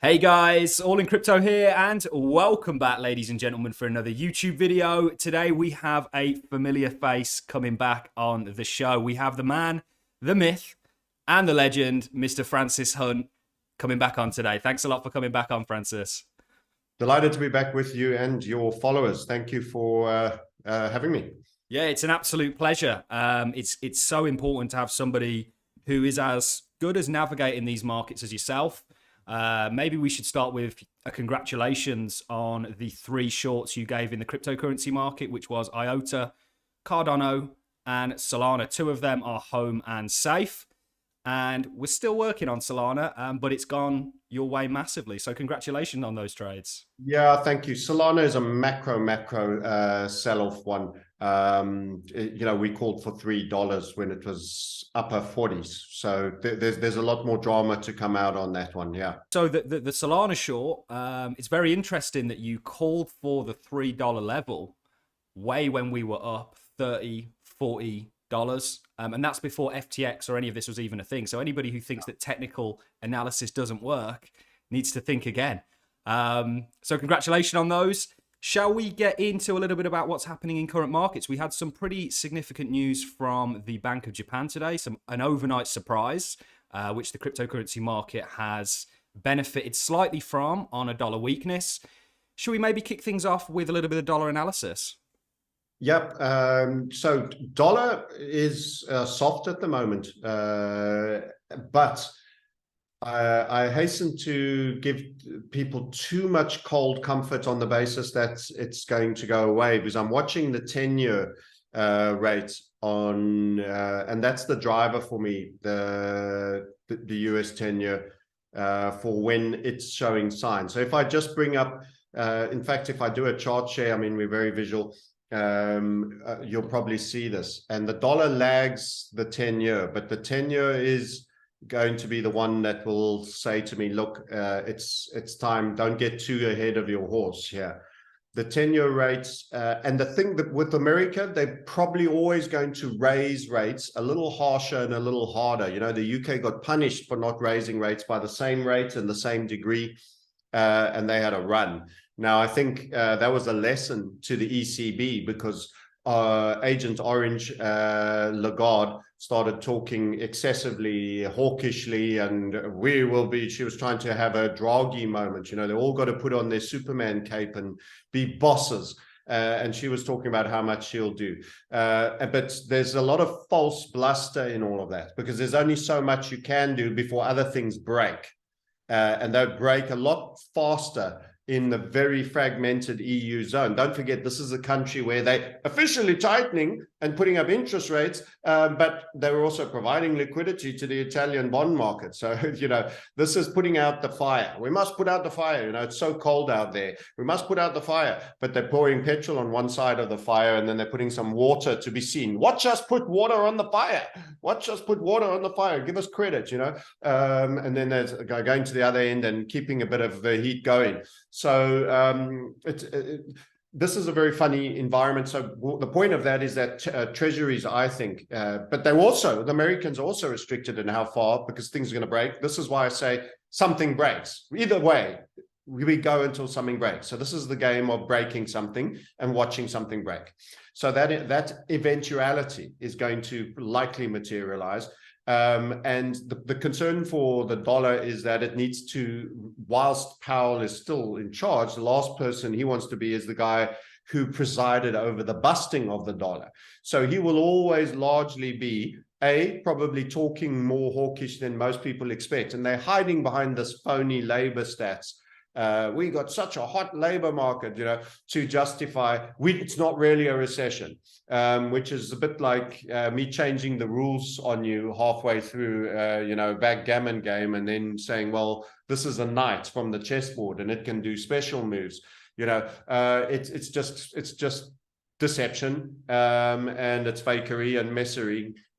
Hey guys, All in Crypto here, and welcome back, ladies and gentlemen, for another YouTube video. Today we have a familiar face coming back on the show. We have the man, the myth, and the legend, Mr. Francis Hunt, coming back on today. Thanks a lot for coming back on, Francis. Delighted to be back with you and your followers. Thank you for having me. Yeah, it's an absolute pleasure. It's so important to have somebody who is as good as navigating these markets as yourself. Maybe we should start with a congratulations on the 3 shorts you gave in the cryptocurrency market, which was IOTA, Cardano, and Solana. 2 of them are home and safe. And we're still working on Solana, but it's gone your way massively. So congratulations on those trades. Yeah, thank you. Solana is a macro sell-off one. We called for $3 when it was upper 40s. So there's a lot more drama to come out on that one. Yeah. So the Solana short, it's very interesting that you called for the $3 level way when we were up 30, 40 dollars, and that's before FTX or any of this was even a thing. So anybody who thinks that technical analysis doesn't work needs to think again. So congratulations on those. Shall we get into a little bit about what's happening in current markets? We had some pretty significant news from the Bank of Japan today, an overnight surprise, which the cryptocurrency market has benefited slightly from on a dollar weakness. Should we maybe kick things off with a little bit of dollar analysis? Yep. So dollar is soft at the moment, but I hasten to give people too much cold comfort on the basis that it's going to go away, because I'm watching the 10-year rate on, and that's the driver for me, the US 10-year for when it's showing signs. So if I just bring up, in fact, if I do a chart share, I mean, we're very visual. You'll probably see this, and the dollar lags the 10-year, but the 10-year is going to be the one that will say to me, look, it's time, don't get too ahead of your horse here. The 10-year rates, and the thing that with America, they're probably always going to raise rates a little harsher and a little harder. You know, the UK got punished for not raising rates by the same rate and the same degree, and they had a run. Now, I think that was a lesson to the ECB, because Agent Orange, Lagarde, started talking excessively hawkishly, and she was trying to have a Draghi moment. You know, they all got to put on their Superman cape and be bosses. And she was talking about how much she'll do. But there's a lot of false bluster in all of that, because there's only so much you can do before other things break. And they break a lot faster in the very fragmented EU zone. Don't forget, this is a country where they officially tightening and putting up interest rates, but they were also providing liquidity to the Italian bond market. So, you know, this is putting out the fire. We must put out the fire. You know, it's so cold out there. We must put out the fire. But they're pouring petrol on one side of the fire, and then they're putting some water to be seen. Watch us put water on the fire. Watch us put water on the fire. Give us credit, you know. And then there's going to the other end and keeping a bit of the heat going. So this is a very funny environment. So the point of that is that treasuries, I think, but the Americans are also restricted in how far, because things are going to break. This is why I say something breaks. Either way, we go until something breaks. So this is the game of breaking something and watching something break. So that eventuality is going to likely materialize. And the concern for the dollar is that it needs to, whilst Powell is still in charge, the last person he wants to be is the guy who presided over the busting of the dollar. So he will always largely be probably talking more hawkish than most people expect, and they're hiding behind this phony labor stats. We got such a hot labor market, you know, to justify it's not really a recession, which is a bit like me changing the rules on you halfway through, backgammon game, and then saying, well, this is a knight from the chessboard and it can do special moves. You know, it's just deception, and it's fakery and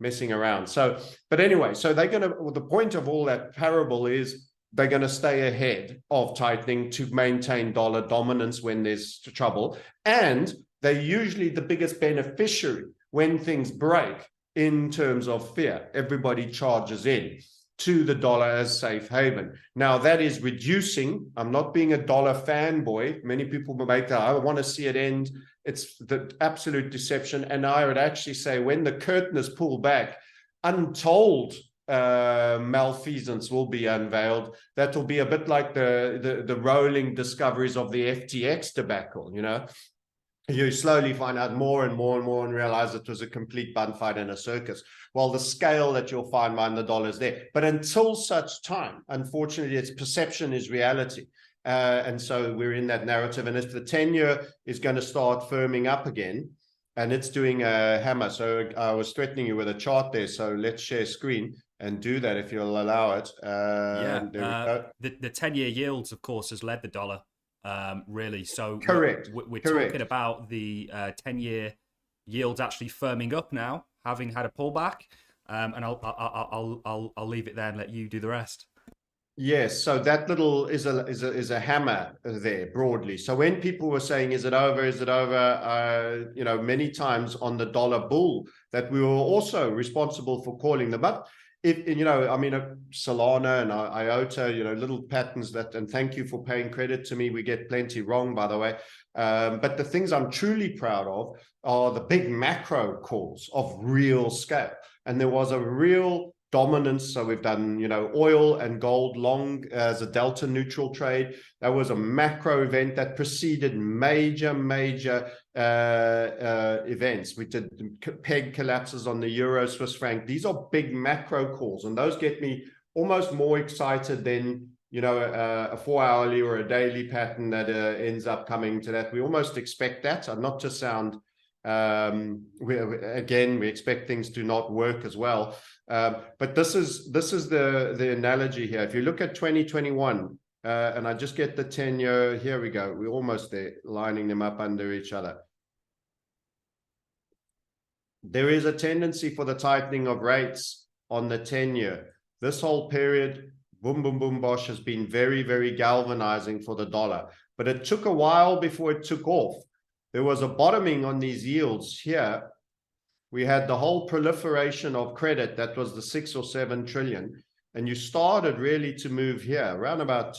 messing around. So, but anyway, so the point of all that parable is, they're going to stay ahead of tightening to maintain dollar dominance when there's trouble. And they're usually the biggest beneficiary when things break in terms of fear. Everybody charges in. to the dollar as safe haven. Now that is reducing. I'm not being a dollar fanboy. Many people will make that, I want to see it end. It's the absolute deception. And I would actually say when the curtain is pulled back, untold malfeasance will be unveiled. That will be a bit like the rolling discoveries of the FTX debacle, you know. You slowly find out more and more and more and realize it was a complete bun fight and a circus. Well, the scale that you'll find behind the dollar is there. But until such time, unfortunately, its perception is reality. And so we're in that narrative. And if the 10-year is going to start firming up again, and it's doing a hammer. So I was threatening you with a chart there. So let's share screen and do that if you'll allow it. Yeah, there we go. the 10-year yields, of course, has led the dollar. Really. So Correct. We're Correct. talking about the 10-year yields actually firming up now, having had a pullback. And I'll leave it there and let you do the rest. Yes, so that little is a hammer there broadly. So when people were saying, "Is it over? Is it over?" You know, many times on the dollar bull that we were also responsible for calling them up. If you know, I mean, Solana and IOTA, you know, little patterns that. And thank you for paying credit to me. We get plenty wrong, by the way. But the things I'm truly proud of are the big macro calls of real scale. And there was a real dominance. So we've done, you know, oil and gold long as a delta neutral trade. That was a macro event that preceded major events. We did peg collapses on the euro, Swiss franc. These are big macro calls, and those get me almost more excited than, you know, a 4-hourly or a daily pattern that ends up coming to that. We almost expect that, and not to sound we expect things to not work as well. But this is the analogy here. If you look at 2021, and I just get the 10-year, here we go. We're almost there, lining them up under each other. There is a tendency for the tightening of rates on the 10-year. This whole period, boom, boom, boom, bosh, has been very galvanizing for the dollar. But it took a while before it took off. There was a bottoming on these yields here. We had the whole proliferation of credit. That was the 6 or 7 trillion. And you started really to move here around about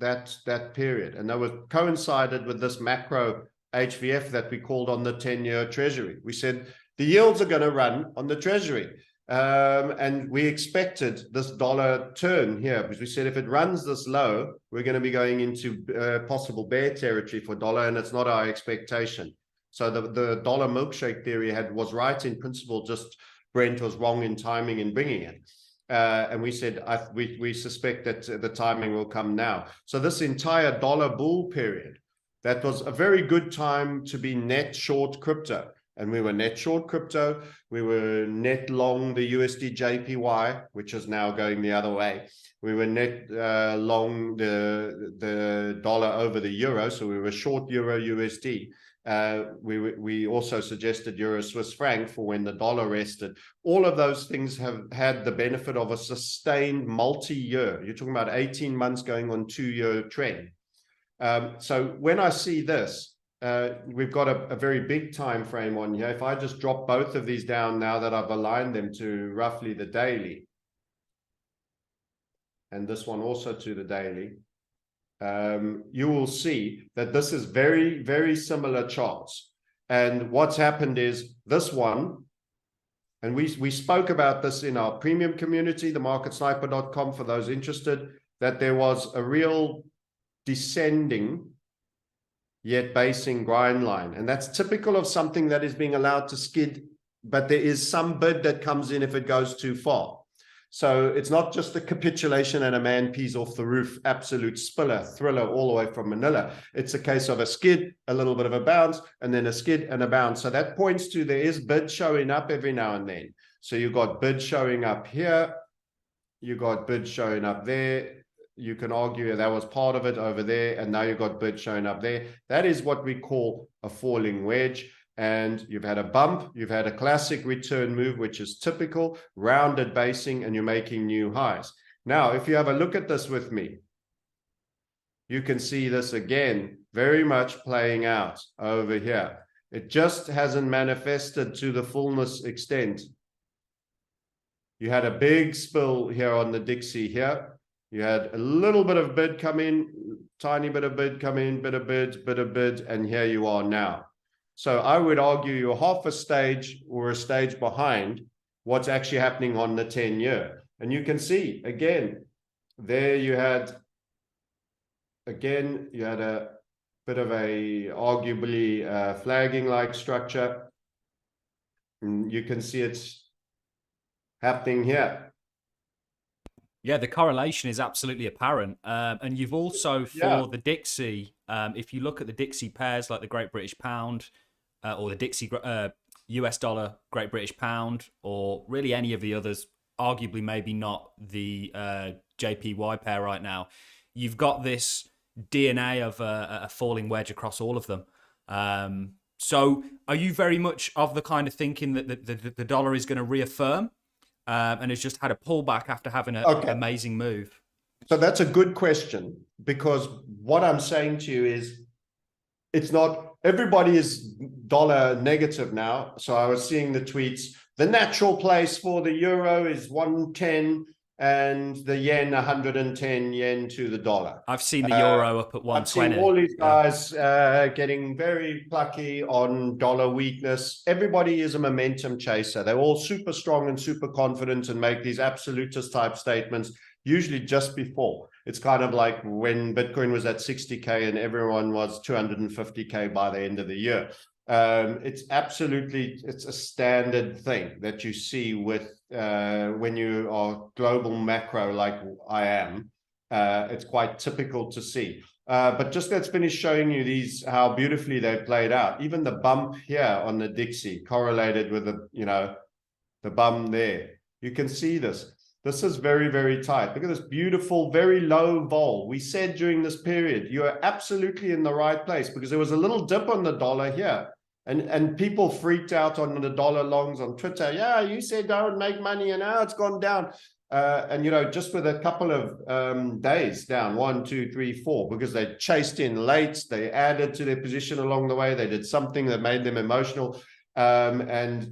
that period. And that was coincided with this macro HVF that we called on the 10-year treasury. We said the yields are going to run on the treasury. And we expected this dollar turn here because we said if it runs this low, we're going to be going into possible bear territory for dollar, and it's not our expectation. So the dollar milkshake theory was right in principle, just Brent was wrong in timing in bringing it. And we said we suspect that the timing will come now. So this entire dollar bull period, that was a very good time to be net short crypto. And we were net short crypto. We were net long the USD JPY, which is now going the other way. We were net long the dollar over the euro. So we were short euro USD. We also suggested euro Swiss franc for when the dollar rested. All of those things have had the benefit of a sustained multi-year. You're talking about 18 months going on 2-year trend. So when I see this, we've got a very big time frame on here. If I just drop both of these down now that I've aligned them to roughly the daily, and this one also to the daily, you will see that this is very similar charts. And what's happened is this one, and we spoke about this in our premium community, themarketsniper.com, for those interested, that there was a real descending yet basing grind line. And that's typical of something that is being allowed to skid, but there is some bid that comes in if it goes too far. So it's not just the capitulation and a man pees off the roof, absolute thriller all the way from Manila. It's a case of a skid, a little bit of a bounce, and then a skid and a bounce. So that points to there is bid showing up every now and then. So you've got bid showing up here. You got bid showing up there. You can argue that was part of it over there, and now you've got bid showing up there. That is what we call a falling wedge. And you've had a bump, you've had a classic return move, which is typical, rounded basing, and you're making new highs. Now, if you have a look at this with me, you can see this again, very much playing out over here. It just hasn't manifested to the fullness extent You had a big spill here on the Dixie here. You had a little bit of bid come in, tiny bit of bid come in, bit of bid, and here you are now. So I would argue you're half a stage or a stage behind what's actually happening on the 10-year. And you can see, again, there you had a bit of a arguably flagging-like structure. And you can see it's happening here. Yeah, the correlation is absolutely apparent. And you've also, for the Dixie, if you look at the Dixie pairs like the Great British Pound or the Dixie US dollar, Great British Pound, or really any of the others, arguably maybe not the JPY pair right now, you've got this DNA of a falling wedge across all of them. So are you very much of the kind of thinking that the dollar is going to reaffirm and has just had a pullback after having an amazing move? So that's a good question, because what I'm saying to you is it's not, everybody is dollar negative now. So I was seeing the tweets. The natural place for the euro is 110 and the yen 110 yen to the dollar. I've seen the euro up at 120. I've seen all these guys getting very plucky on dollar weakness. Everybody is a momentum chaser. They're all super strong and super confident and make these absolutist type statements, usually just before. It's kind of like when Bitcoin was at 60K and everyone was 250K by the end of the year. It's a standard thing that you see with when you are global macro like I am. It's quite typical to see. But just let's finish showing you these, how beautifully they played out. Even the bump here on the Dixie correlated with the bump there. You can see this. This is very, very tight. Look at this beautiful, very low vol. We said during this period, you are absolutely in the right place, because there was a little dip on the dollar here. And people freaked out on the dollar longs on Twitter. Yeah, you said don't make money, and now it's gone down. And just with a couple of days down, 1, 2, 3, 4, because they chased in late, they added to their position along the way, they did something that made them emotional. I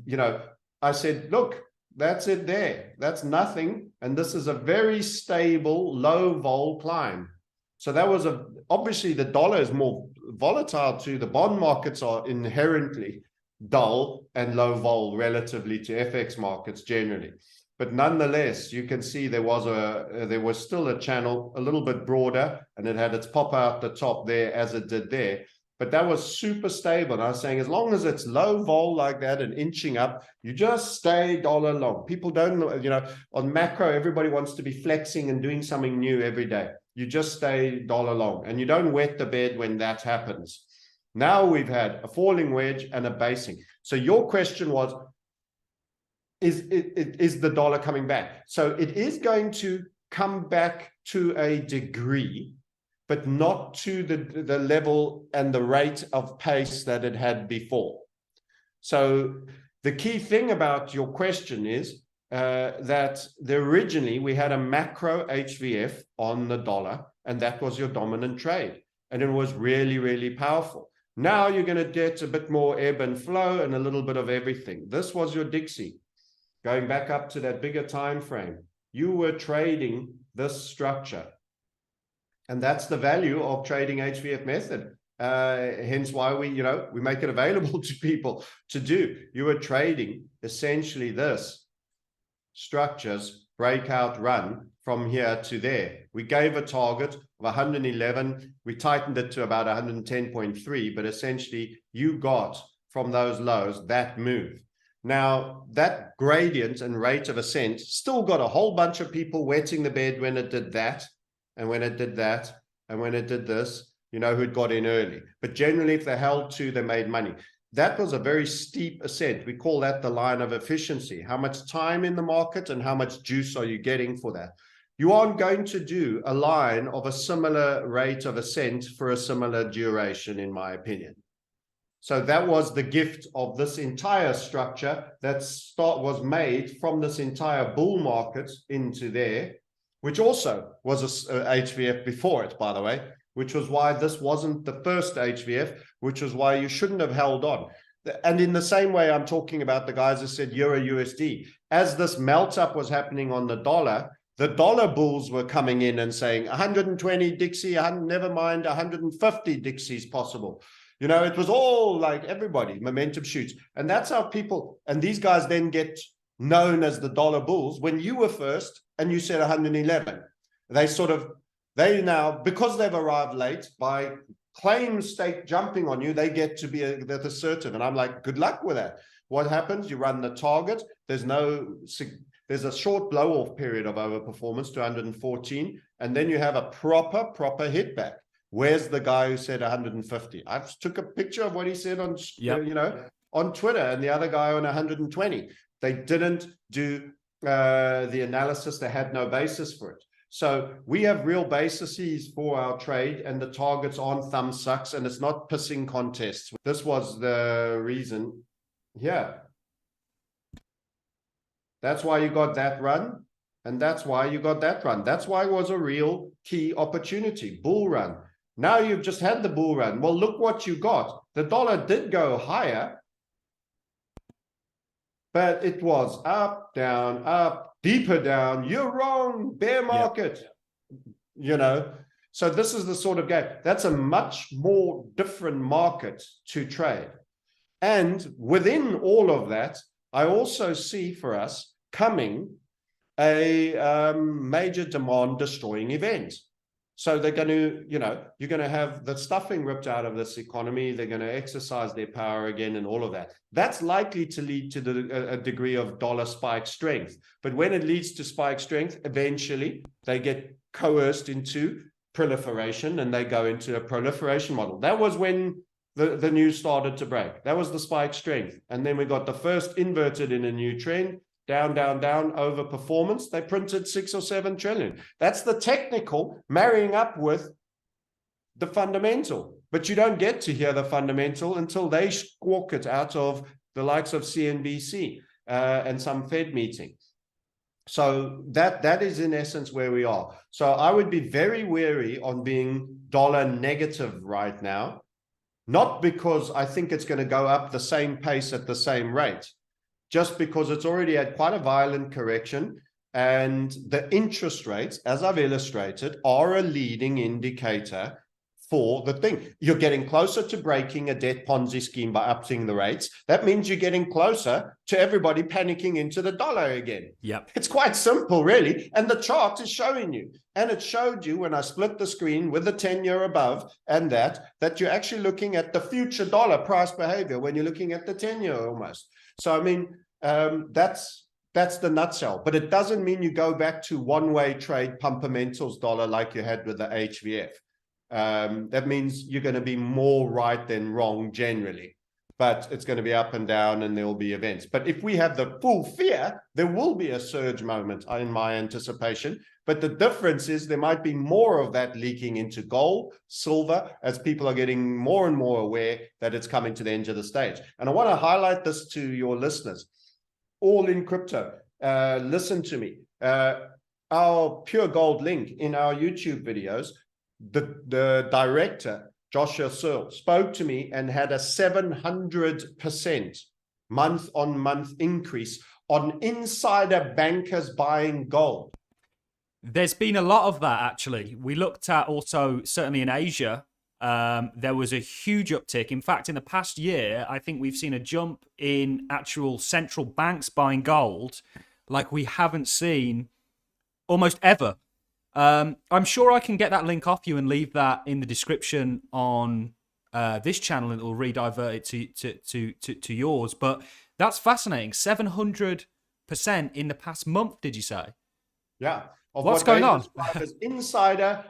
said, look, that's it there. That's nothing. And this is a very stable, low vol climb. So that was obviously the dollar is more volatile too. The bond markets are inherently dull and low vol relatively to FX markets generally. But nonetheless, you can see there was still a channel a little bit broader, and it had its pop out the top there as it did there. But that was super stable. And I was saying, as long as it's low vol like that and inching up, you just stay dollar long. People don't, on macro, everybody wants to be flexing and doing something new every day. You just stay dollar long, and you don't wet the bed when that happens. Now we've had a falling wedge and a basing. So your question was, is the dollar coming back? So it is going to come back to a degree, but not to the level and the rate of pace that it had before. So the key thing about your question is that originally we had a macro HVF on the dollar, and that was your dominant trade. And it was really, really powerful. Now you're going to get a bit more ebb and flow and a little bit of everything. This was your Dixie. Going back up to that bigger time frame, you were trading this structure. And that's the value of trading HVF method. Hence why we make it available to people to do. You were trading essentially this structures breakout run from here to there. We gave a target of 111. We tightened it to about 110.3, but essentially you got from those lows that move. Now, that gradient and rate of ascent still got a whole bunch of people wetting the bed when it did that, and when it did that, and when it did this, who'd got in early. But generally, if they held to, they made money. That was a very steep ascent. We call that the line of efficiency. How much time in the market and how much juice are you getting for that? You aren't going to do a line of a similar rate of ascent for a similar duration, in my opinion. So that was the gift of this entire structure that was made from this entire bull market into there, which also was a HVF before it, by the way, which was why this wasn't the first HVF, which was why you shouldn't have held on. And in the same way, I'm talking about the guys that said Euro USD. as this melt up was happening on the dollar bulls were coming in and saying 120 Dixie, never mind, 150 Dixie's possible. You know, it was all like everybody, momentum shoots. And that's how people, and these guys then get known as the dollar bulls. When you were first and you said 111, they now, because they've arrived late, by claim stake jumping on you, they get to be assertive. And I'm like, good luck with that. What happens? You run the target. There's a short blow off period of overperformance to 114. And then you have a proper hit back. Where's the guy who said 150? I took a picture of what he said on, on Twitter, and the other guy on 120. They didn't do the analysis. They had no basis for it. So we have real bases for our trade, and the targets aren't thumb sucks, and it's not pissing contests. This was the reason. Yeah. That's why you got that run, and that's why you got that run. That's why it was a real key opportunity, bull run. Now you've just had the bull run. Well, look what you got. The dollar did go higher, but it was up, deeper down. You're wrong, bear market. You know, so this is the sort of game. That's a much more different market to trade. And within all of that, I also see for us coming a major demand destroying event. So they're going to, you're going to have the stuffing ripped out of this economy. They're going to exercise their power again and all of that. That's likely to lead to a degree of dollar spike strength. But when it leads to spike strength, eventually they get coerced into proliferation, and they go into a proliferation model. That was when the news started to break. That was the spike strength. And then we got the first inverted in a new trend. Down, over performance. They printed 6 or 7 trillion. That's the technical marrying up with the fundamental. But you don't get to hear the fundamental until they squawk it out of the likes of CNBC and some Fed meeting. So that is in essence where we are. So I would be very wary on being dollar negative right now, not because I think it's going to go up the same pace at the same rate, just because it's already had quite a violent correction, and the interest rates, as I've illustrated, are a leading indicator for the thing. You're getting closer to breaking a debt Ponzi scheme by upping the rates. That means you're getting closer to everybody panicking into the dollar again. Yep. It's quite simple, really. And the chart is showing you. And it showed you when I split the screen with the 10-year above and that you're actually looking at the future dollar price behavior when you're looking at the 10-year almost. So, I mean, that's the nutshell. But it doesn't mean you go back to one-way trade pumpermentals dollar like you had with the HVF. That means you're going to be more right than wrong generally. But it's going to be up and down, and there will be events. But if we have the full fear, there will be a surge moment in my anticipation. But the difference is there might be more of that leaking into gold, silver, as people are getting more and more aware that it's coming to the end of the stage. And I want to highlight this to your listeners, all in crypto. Listen to me. Our Pure Gold link in our YouTube videos, the director, Joshua Searle, spoke to me and had a 700% month-on-month increase on insider bankers buying gold. There's been a lot of that, actually. We looked at also, certainly in Asia, there was a huge uptick. In fact, in the past year, I think we've seen a jump in actual central banks buying gold like we haven't seen almost ever. I'm sure I can get that link off you and leave that in the description on this channel, and it will re-divert it to yours. But that's fascinating. 700% in the past month, did you say? Yeah. What's going on? As insider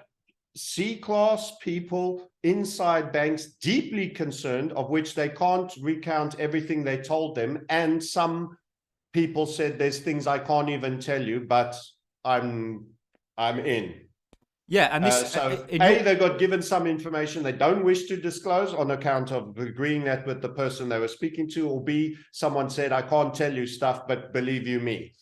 C-class people inside banks, deeply concerned, of which they can't recount everything they told them. And some people said there's things I can't even tell you, but I'm in. Yeah, and this they got given some information they don't wish to disclose on account of agreeing that with the person they were speaking to, or B, someone said, I can't tell you stuff, but believe you me.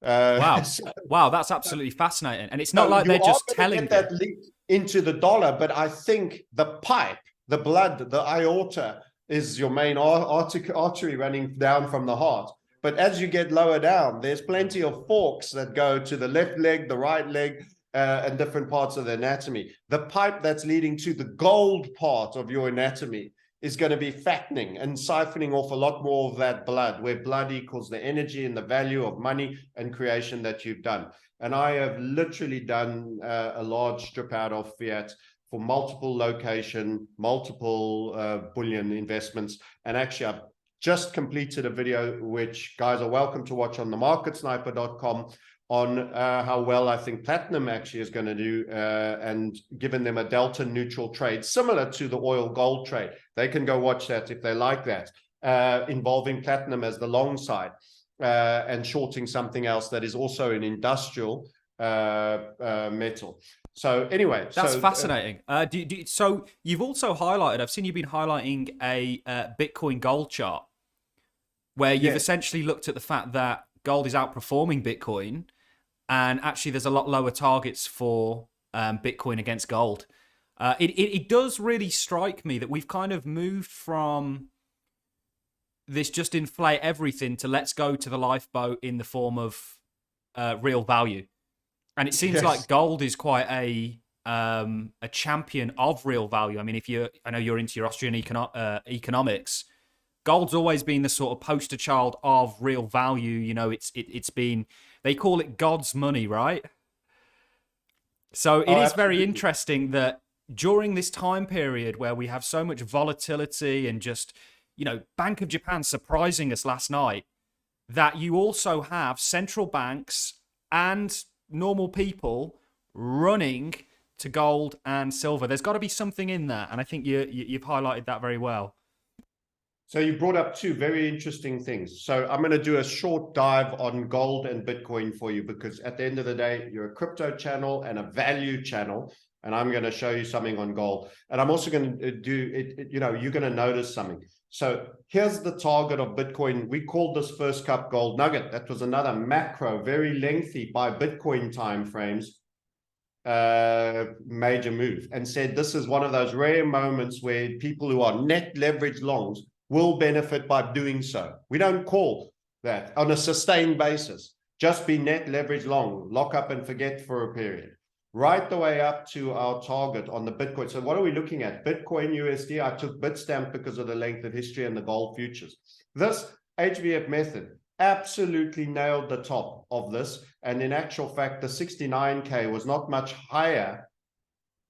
Wow. Wow, that's absolutely fascinating. And it's not like they're just telling that leaked into the dollar, but I think the pipe, the blood, the aorta is your main artery running down from the heart. But as you get lower down, there's plenty of forks that go to the left leg, the right leg, and different parts of the anatomy. The pipe that's leading to the gold part of your anatomy is going to be fattening and siphoning off a lot more of that blood, where blood equals the energy and the value of money and creation that you've done. And I have literally done a large strip out of fiat for multiple location, multiple bullion investments. And actually, I've just completed a video, which guys are welcome to watch on themarketsniper.com, on how well I think platinum actually is going to do, and given them a delta neutral trade, similar to the oil gold trade. They can go watch that if they like that, involving platinum as the long side, and shorting something else that is also an industrial metal. So anyway, that's fascinating. So you've also highlighted, I've seen you've been highlighting a Bitcoin gold chart, where you've essentially looked at the fact that gold is outperforming Bitcoin, and actually there's a lot lower targets for Bitcoin against gold. It does really strike me that we've kind of moved from this just inflate everything to let's go to the lifeboat in the form of real value. And it seems like gold is quite a champion of real value. I mean, I know you're into your Austrian economics. Gold's always been the sort of poster child of real value. You know, it's been, they call it God's money, right? So it is very interesting that during this time period where we have so much volatility and just, you know, Bank of Japan surprising us last night, that you also have central banks and normal people running to gold and silver. There's got to be something in that, and I think you've highlighted that very well. So you brought up two very interesting things. So I'm going to do a short dive on gold and Bitcoin for you, because at the end of the day, you're a crypto channel and a value channel, and I'm going to show you something on gold. And I'm also going to do it, you know, you're going to notice something. So here's the target of Bitcoin. We called this first cup gold nugget. That was another macro, very lengthy by Bitcoin timeframes, major move, and said this is one of those rare moments where people who are net leverage longs will benefit by doing so. We don't call that on a sustained basis. Just be net leverage long, lock up and forget for a period. Right the way up to our target on the Bitcoin. So what are we looking at? Bitcoin USD. I took Bitstamp because of the length of history and the gold futures. This HVF method absolutely nailed the top of this. And in actual fact, the 69K was not much higher,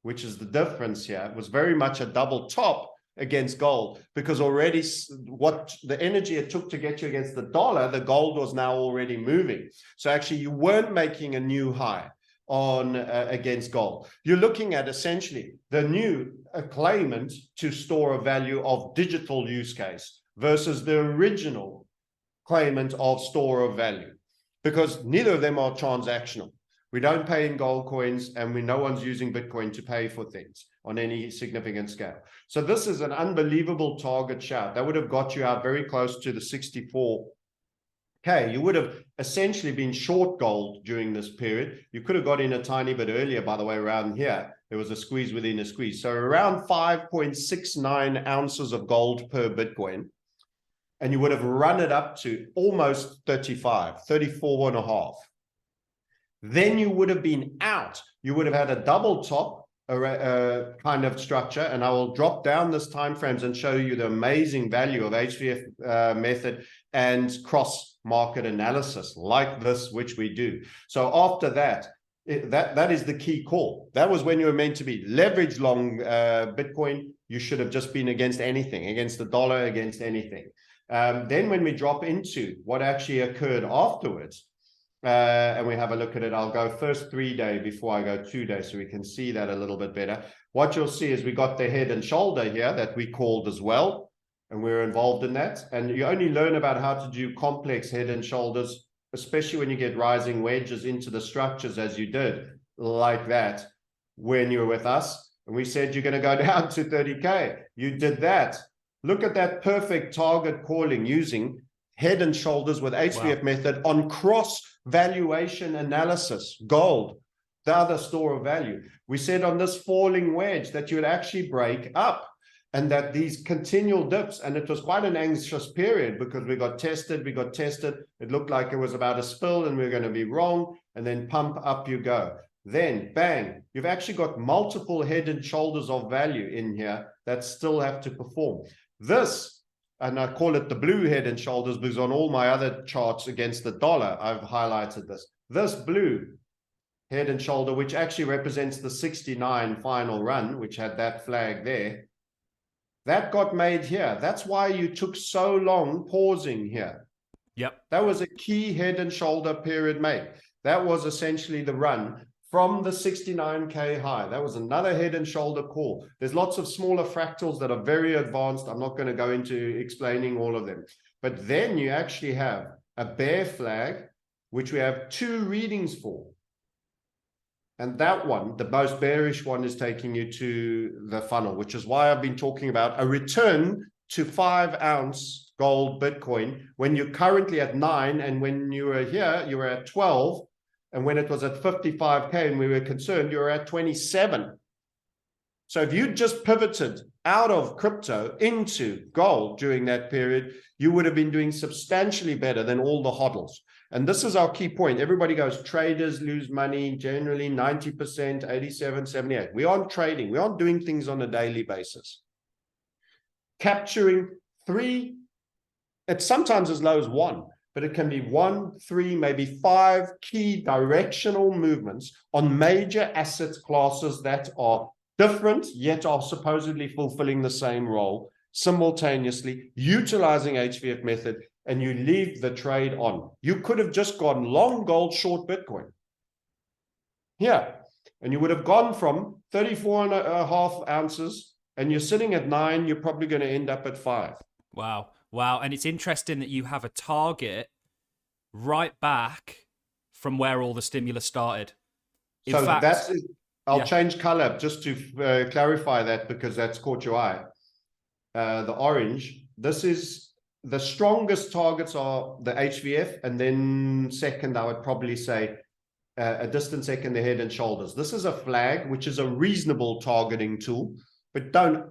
which is the difference here. It was very much a double top against gold, because already what the energy it took to get you against the dollar, the gold was now already moving. So actually you weren't making a new high on against gold. You're looking at essentially the new claimant to store of value of digital use case versus the original claimant of store of value, because neither of them are transactional. We don't pay in gold coins, and no one's using Bitcoin to pay for things on any significant scale. So this is an unbelievable target shout. That would have got you out very close to the 64K. You would have essentially been short gold during this period. You could have got in a tiny bit earlier, by the way, around here. There was a squeeze within a squeeze. So around 5.69 ounces of gold per Bitcoin. And you would have run it up to almost 34 and a half. Then you would have been out. You would have had a double top kind of structure, and I will drop down this time frames and show you the amazing value of HVF method and cross market analysis like this, which we do. So after that, that is the key call. That was when you were meant to be leverage long Bitcoin. You should have just been against anything, against the dollar, against anything. Then when we drop into what actually occurred afterwards, and we have a look at it, I'll go first 3 day before I go 2 days, so we can see that a little bit better. What you'll see is we got the head and shoulder here that we called as well, and we're involved in that. And you only learn about how to do complex head and shoulders, especially when you get rising wedges into the structures, as you did like that when you're with us. And we said you're going to go down to 30K. You did that. Look at that perfect target calling using head and shoulders with HVF method on cross valuation analysis, gold, the other store of value. We said on this falling wedge that you would actually break up. and that these continual dips, and it was quite an anxious period because we got tested. It looked like it was about a spill and we are going to be wrong, and then pump up you go. Then bang, you've actually got multiple head and shoulders of value in here that still have to perform. This, and I call it the blue head and shoulders because on all my other charts against the dollar, I've highlighted this blue head and shoulder, which actually represents the 69 final run, which had that flag there. That got made here. That's why you took so long pausing here. Yep. That was a key head and shoulder period made. That was essentially the run from the 69K high. That was another head and shoulder call. There's lots of smaller fractals that are very advanced. I'm not going to go into explaining all of them. But then you actually have a bear flag, which we have 2 readings for. And that one, the most bearish one, is taking you to the funnel, which is why I've been talking about a return to 5-ounce gold Bitcoin when you're currently at 9, and when you were here, you were at 12. And when it was at 55K and we were concerned, you were at 27. So if you just pivoted out of crypto into gold during that period, you would have been doing substantially better than all the hodls. And this is our key point. Everybody goes, traders lose money, generally 90%, 87, 78. We aren't trading. We aren't doing things on a daily basis. Capturing 3, it's sometimes as low as 1, but it can be 1, 3, maybe 5 key directional movements on major asset classes that are different, yet are supposedly fulfilling the same role simultaneously, utilizing HVF method, and you leave the trade on. You could have just gone long gold, short Bitcoin. Yeah. And you would have gone from 34.5 ounces, and you're sitting at 9, you're probably going to end up at 5. Wow. Wow. And it's interesting that you have a target right back from where all the stimulus started. In fact, that's it. I'll change color just to clarify that, because that's caught your eye. The orange, this is the strongest targets are the HVF, and then second, I would probably say a distant second, the head and shoulders. This is a flag, which is a reasonable targeting tool, but don't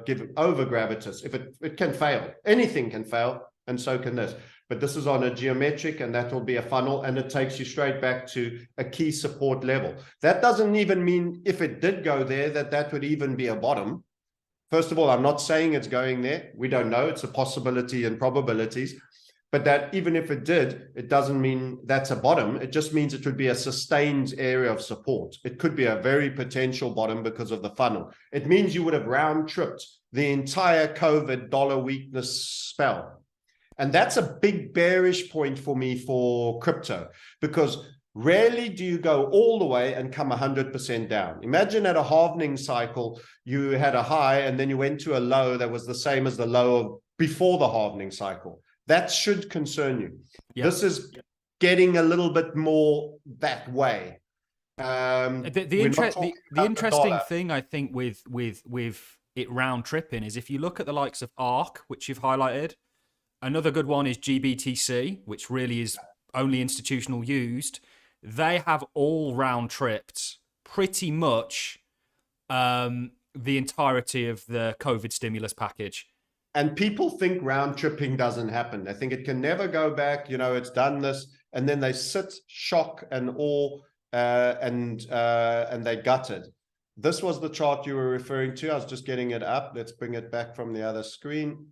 give over gravitas. If it can fail, anything can fail, and so can this. But this is on a geometric, and that will be a funnel, and it takes you straight back to a key support level. That doesn't even mean if it did go there, that would even be a bottom. First of all, I'm not saying it's going there. We don't know. It's a possibility and probabilities. But that even if it did, it doesn't mean that's a bottom. It just means it would be a sustained area of support. It could be a very potential bottom because of the funnel. It means you would have round tripped the entire COVID dollar weakness spell. And that's a big bearish point for me for crypto, because rarely do you go all the way and come 100% down. Imagine at a halvening cycle, you had a high and then you went to a low that was the same as the low of before the halvening cycle. That should concern you. Yep. This is getting a little bit more that way. The interesting thing, I think, with it round tripping is if you look at the likes of ARK, which you've highlighted, another good one is GBTC, which really is only institutional used. They have all round tripped pretty much the entirety of the COVID stimulus package. And people think round tripping doesn't happen. They think it can never go back. You know, it's done this, and then they sit shock and awe, and they gutted. This was the chart you were referring to. I was just getting it up. Let's bring it back from the other screen.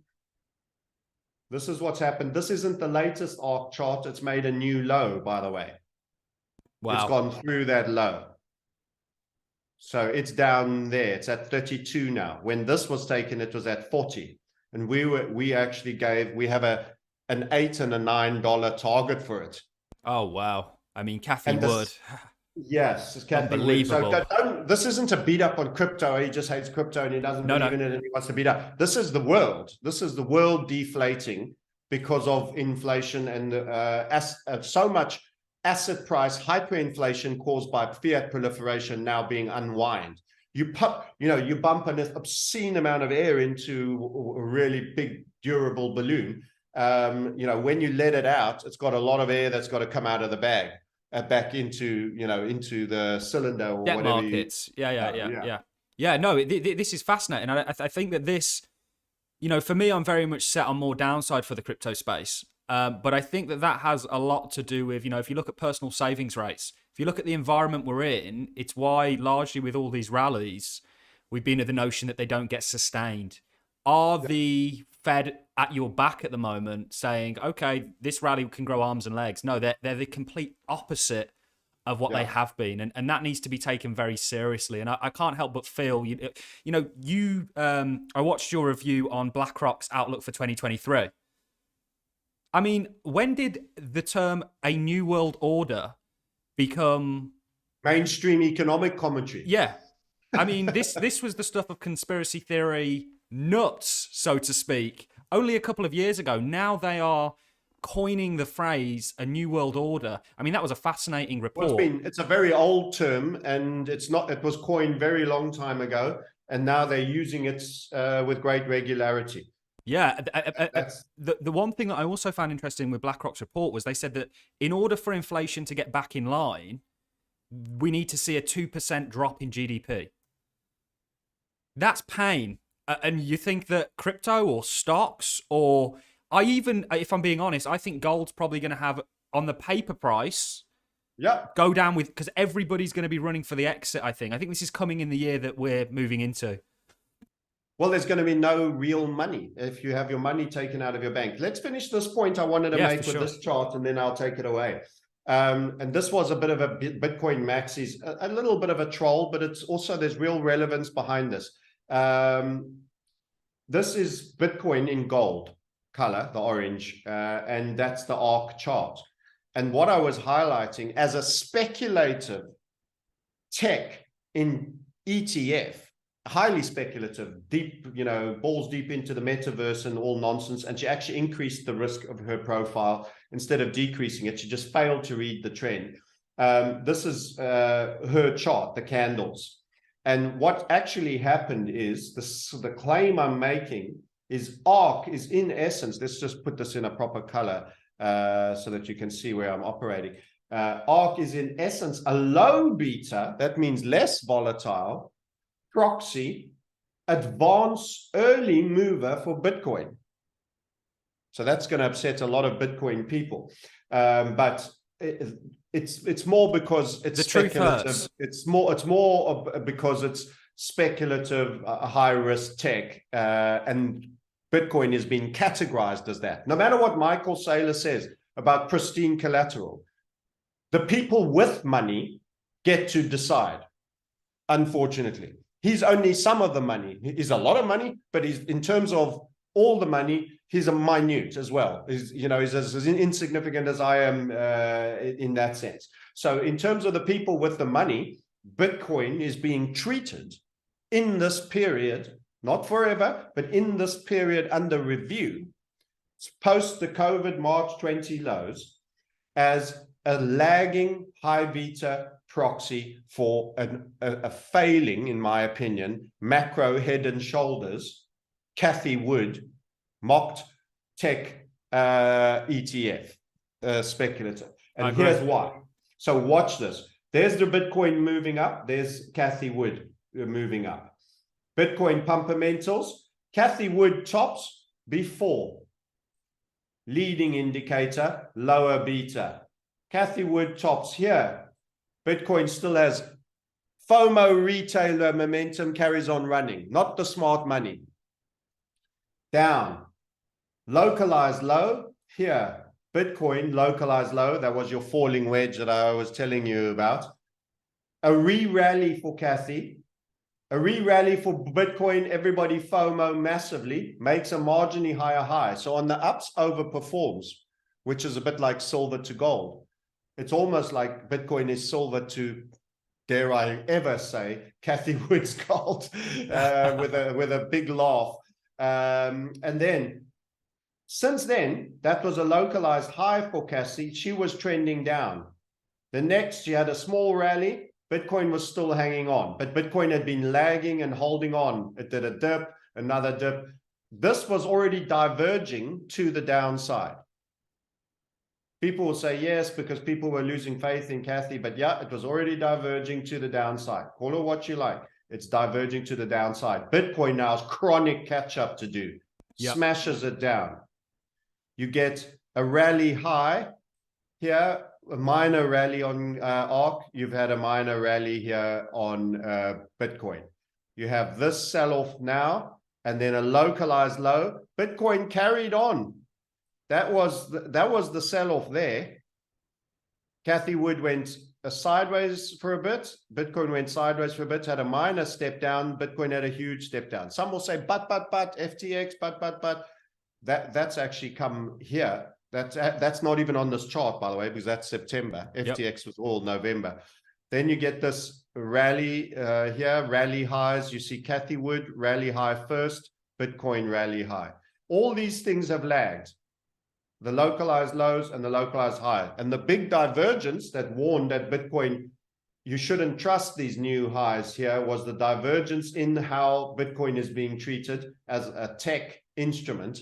This is what's happened. This isn't the latest ARK chart. It's made a new low, by the way. Wow. It's gone through that low. So it's down there. It's at 32 now. When this was taken, it was at 40. And we actually have an $8 and a $9 target for it. Oh, wow. I mean, Kathy Wood. Yes, it's Kathy unbelievable. Wood. So this isn't a beat up on crypto. He just hates crypto and he doesn't believe in it and he wants to beat up. This is the world. This is the world deflating because of inflation and so much asset price hyperinflation caused by fiat proliferation now being unwind. You bump an obscene amount of air into a really big durable balloon. When you let it out, it's got a lot of air that's got to come out of the bag. Back into the cylinder or debt whatever. Markets. Yeah. Yeah, no, this is fascinating. I think that this, for me, I'm very much set on more downside for the crypto space. But I think that that has a lot to do with, if you look at personal savings rates, if you look at the environment we're in, it's why largely with all these rallies, we've been of the notion that they don't get sustained. Are the Fed at your back at the moment saying, okay, this rally can grow arms and legs? No, they're the complete opposite of what they have been, and that needs to be taken very seriously. And I can't help but feel, I watched your review on BlackRock's outlook for 2023. I mean, when did the term "a new world order" become mainstream economic commentary? Yeah, I mean, this was the stuff of conspiracy theory nuts, so to speak, only a couple of years ago. Now they are coining the phrase "a new world order." I mean, that was a fascinating report. Well, it's a very old term, and it was coined very long time ago, and now they're using it with great regularity. Yeah, the one thing that I also found interesting with BlackRock's report was they said that in order for inflation to get back in line, we need to see a 2% drop in GDP. That's pain. And you think that crypto or stocks, or if I'm being honest, I think gold's probably going to have, on the paper price, go down with, because everybody's going to be running for the exit, I think. I think this is coming in the year that we're moving into. Well, there's going to be no real money if you have your money taken out of your bank. Let's finish this point I wanted to make with this chart, and then I'll take it away. And this was a bit of a Bitcoin Maxis, a little bit of a troll, but it's also, there's real relevance behind this. This is Bitcoin in gold color, the orange, and that's the ARC chart. And what I was highlighting as a speculative tech in ETF, highly speculative, deep, balls deep into the metaverse and all nonsense. And she actually increased the risk of her profile instead of decreasing it. She just failed to read the trend. This is her chart, the candles. And what actually happened is, the claim I'm making is ARC is in essence, let's just put this in a proper color so that you can see where I'm operating. ARC is in essence a low beta, that means less volatile, proxy, advance early mover for Bitcoin. So that's going to upset a lot of Bitcoin people. But it's more because it's speculative. It's more because it's speculative, high risk tech, and Bitcoin is being categorized as that. No matter what Michael Saylor says about pristine collateral, the people with money get to decide, unfortunately. He's only some of the money. He's a lot of money, but he's, in terms of all the money, he's a minute as well. He's as insignificant as I am in that sense. So in terms of the people with the money, Bitcoin is being treated in this period, not forever, but in this period under review, post the COVID March 20 lows, as a lagging high beta proxy for a failing, in my opinion, macro head and shoulders, Cathie Wood, mocked tech ETF, speculative. And here's why. So watch this. There's the Bitcoin moving up. There's Cathie Wood moving up. Bitcoin pumpermentals. Cathie Wood tops before. Leading indicator, lower beta. Cathie Wood tops here. Bitcoin still has FOMO retailer momentum, carries on running, not the smart money. Down. Localized low here. Bitcoin localized low. That was your falling wedge that I was telling you about. A re-rally for Cathie. A re-rally for Bitcoin. Everybody FOMO massively. Makes a marginally higher high. So on the ups, overperforms, which is a bit like silver to gold. It's almost like Bitcoin is silver to, dare I ever say, Cathie Wood's gold, with a big laugh. And then, since then, that was a localized high for Cathie. She was trending down. The next, she had a small rally. Bitcoin was still hanging on, but Bitcoin had been lagging and holding on. It did a dip, another dip. This was already diverging to the downside. People will say yes, because people were losing faith in Cathie, but yeah, it was already diverging to the downside. Call it what you like. It's diverging to the downside. Bitcoin now is chronic catch up to do. Yep. Smashes it down. You get a rally high here, a minor rally on ARK. You've had a minor rally here on Bitcoin. You have this sell-off now, and then a localized low. Bitcoin carried on. That was the sell-off there. Cathie Wood went sideways for a bit. Bitcoin went sideways for a bit, had a minor step down. Bitcoin had a huge step down. Some will say, but, FTX, but. That's actually come here. That's not even on this chart, by the way, because that's September. FTX was all November. Then you get this rally here, rally highs. You see Cathie Wood, rally high first, Bitcoin rally high. All these things have lagged. The localized lows and the localized high. And the big divergence that warned that Bitcoin, you shouldn't trust these new highs here, was the divergence in how Bitcoin is being treated as a tech instrument,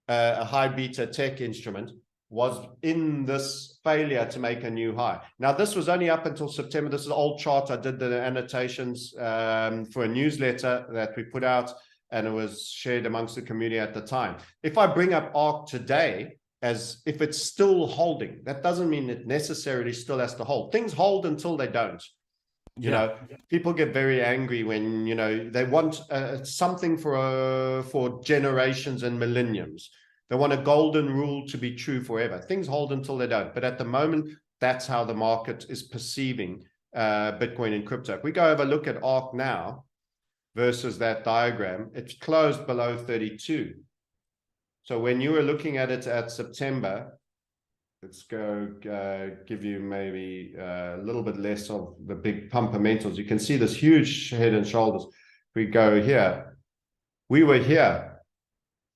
a high beta tech instrument, was in this failure to make a new high. Now, this was only up until September. This is an old chart. I did the annotations for a newsletter that we put out, and it was shared amongst the community at the time. If I bring up ARK today, as if it's still holding, that doesn't mean it necessarily still has to hold. Things hold until they don't. You know, people get very angry when, you know, they want something for generations and millenniums. They want a golden rule to be true forever. Things hold until they don't. But at the moment, that's how the market is perceiving Bitcoin and crypto. If we go have a look at ARK now, versus that diagram, it's closed below 32. So when you were looking at it at September, let's go give you maybe a little bit less of the big fundamentals. You can see this huge head and shoulders. We go here. We were here,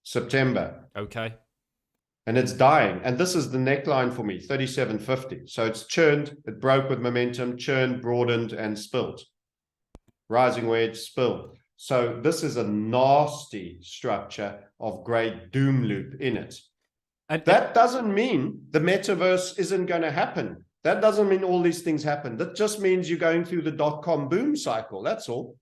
September. Okay. And it's dying. And this is the neckline for me, 37.50. So it's churned, it broke with momentum, churned, broadened, and spilled. Rising wedge, spill. So this is a nasty structure of great doom loop in it. And that doesn't mean the metaverse isn't going to happen. That doesn't mean all these things happen. That just means you're going through the dot-com boom cycle. That's all.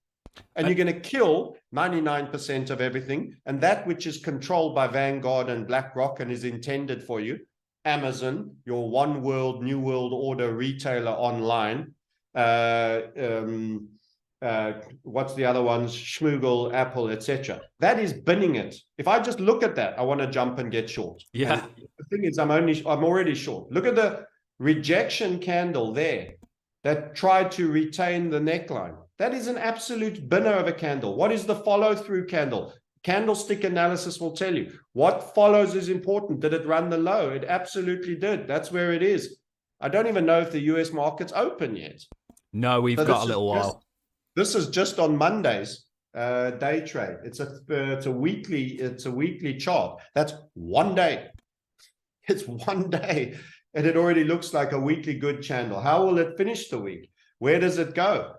And you're going to kill 99% of everything. And that which is controlled by Vanguard and BlackRock and is intended for you, Amazon, your one world, new world order retailer online, what's the other ones? Schmoogle, Apple, etc. That is binning it. If I just look at that, I want to jump and get short. Yeah. And the thing is, I'm already short. Look at the rejection candle there that tried to retain the neckline. That is an absolute binner of a candle. What is the follow-through candle? Candlestick analysis will tell you what follows is important. Did it run the low? It absolutely did. That's where it is. I don't even know if the US market's open yet. No, we've got a little while. This is just on Monday's day trade. It's a weekly chart. That's 1 day. It's 1 day, and it already looks like a weekly good channel. How will it finish the week? Where does it go?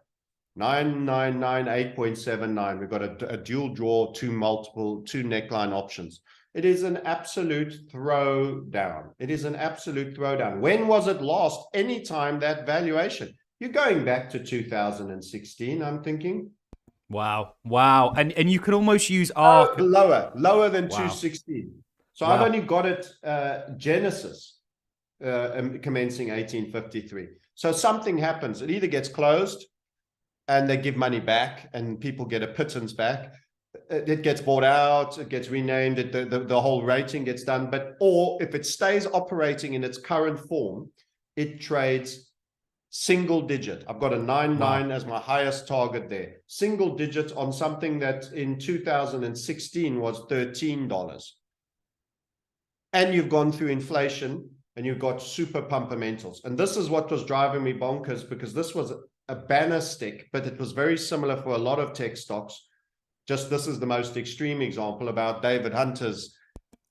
999, 8.79. We've got a dual draw, two neckline options. It is an absolute throwdown. It is an absolute throwdown. When was it last? Anytime that valuation. You're going back to 2016, I'm thinking. Wow. And you could almost use ARK. Lower than 216. So I've only got it Genesis commencing 1853. So something happens. It either gets closed and they give money back and people get a pittance back. It gets bought out, it gets renamed, the whole rating gets done. Or if it stays operating in its current form, it trades single digit. I've got a 9.9 as my highest target there. Single digit on something that in 2016 was $13. And you've gone through inflation and you've got super fundamentals. And this is what was driving me bonkers, because this was a banner stick, but it was very similar for a lot of tech stocks. Just this is the most extreme example about David Hunter's,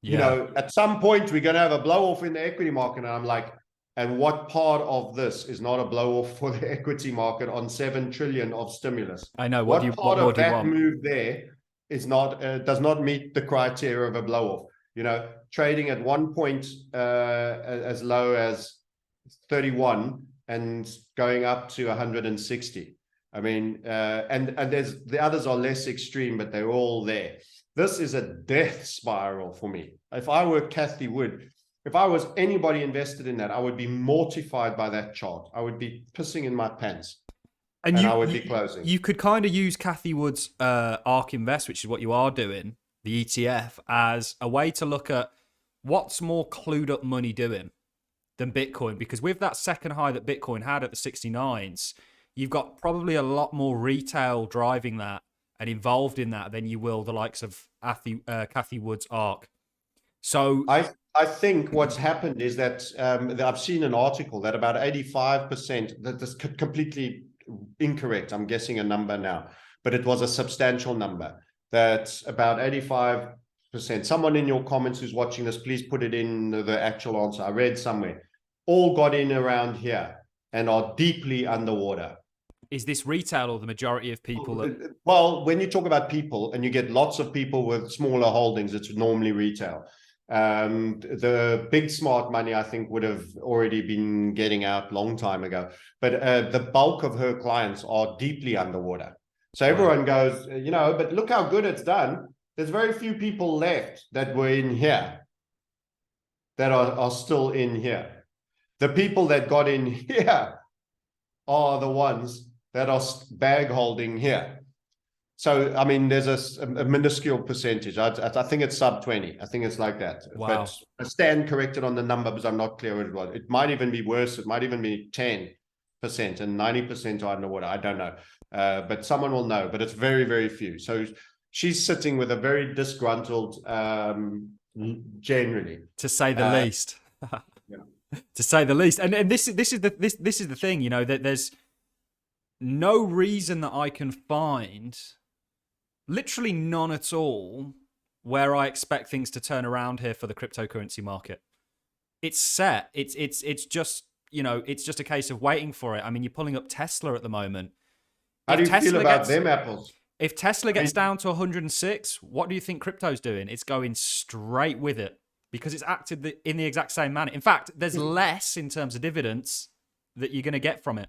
you know, at some point we're going to have a blow off in the equity market. And I'm like, and what part of this is not a blow off for the equity market on 7 trillion of stimulus? I know. What part of that move there is not, does not meet the criteria of a blow off? You know, trading at one point as low as 31 and going up to 160. I mean, and there's the others are less extreme, but they're all there. This is a death spiral for me. If I were Kathy Wood, if I was anybody invested in that, I would be mortified by that chart. I would be pissing in my pants. And I would be closing. You could kind of use Kathy Wood's ARK Invest, which is what you are doing, the ETF, as a way to look at what's more clued up money doing than Bitcoin. Because with that second high that Bitcoin had at the 69s, you've got probably a lot more retail driving that and involved in that than you will the likes of Kathy Wood's ARK. So I think what's happened is that I've seen an article that about 85%, that is completely incorrect. I'm guessing a number now, but it was a substantial number. That about 85%. Someone in your comments who's watching this, please put it in the actual answer. I read somewhere. All got in around here and are deeply underwater. Is this retail or the majority of people that... Well, when you talk about people and you get lots of people with smaller holdings, it's normally retail. The big smart money, I think, would have already been getting out long time ago. But the bulk of her clients are deeply underwater. So everyone goes, but look how good it's done. There's very few people left that were in here that are still in here. The people that got in here are the ones that are bag holding here. So, I mean, there's a minuscule percentage. I think it's sub 20. I think it's like that. Wow. But I stand corrected on the number because I'm not clear what it was. It might even be worse. It might even be 10% and 90% are underwater. I don't know. But someone will know. But it's very, very few. So she's sitting with a very disgruntled, generally. To say the least. Yeah. To say the least. And this is the thing, that there's no reason that I can find, literally none at all, where I expect things to turn around here for the cryptocurrency market. It's set. It's just, it's just a case of waiting for it. I mean, you're pulling up Tesla at the moment. How do you feel about them apples? If Tesla gets down to 106, what do you think crypto's doing? It's going straight with it because it's acted in the exact same manner. In fact, there's less in terms of dividends that you're going to get from it.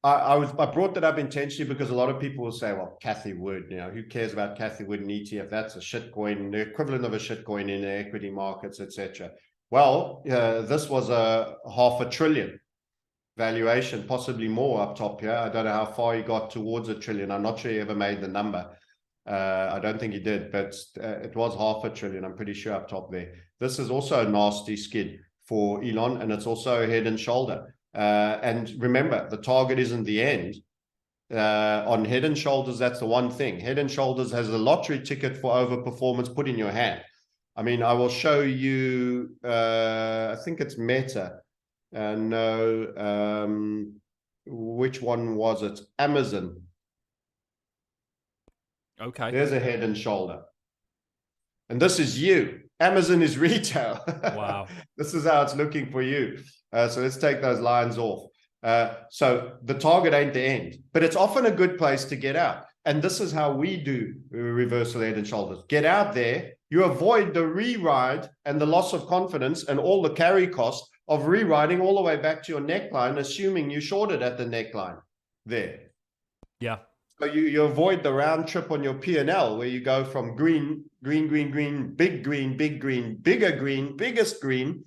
I brought that up intentionally because a lot of people will say, well, Kathy Wood, who cares about Kathy Wood and ETF? That's a shitcoin, the equivalent of a shitcoin in the equity markets, etc. Well, this was a $500 billion valuation, possibly more up top here. I don't know how far he got towards $1 trillion. I'm not sure he ever made the number. I don't think he did, but it was $500 billion. I'm pretty sure up top there. This is also a nasty skid for Elon, and it's also a head and shoulder. And remember, the target isn't the end. On Head and Shoulders, that's the one thing. Head and Shoulders has a lottery ticket for overperformance put in your hand. I mean, I will show you, I think it's Meta. No, which one was it? Amazon. Okay. There's a Head and Shoulder. And this is you. Amazon is retail. Wow. This is how it's looking for you. So let's take those lines off. So the target ain't the end, but it's often a good place to get out. And this is how we do reversal Head and Shoulders. Get out there. You avoid the re-ride and the loss of confidence and all the carry cost of re-riding all the way back to your neckline, assuming you shorted at the neckline there. Yeah. So you avoid the round trip on your P&L where you go from green, big green, bigger green, biggest green,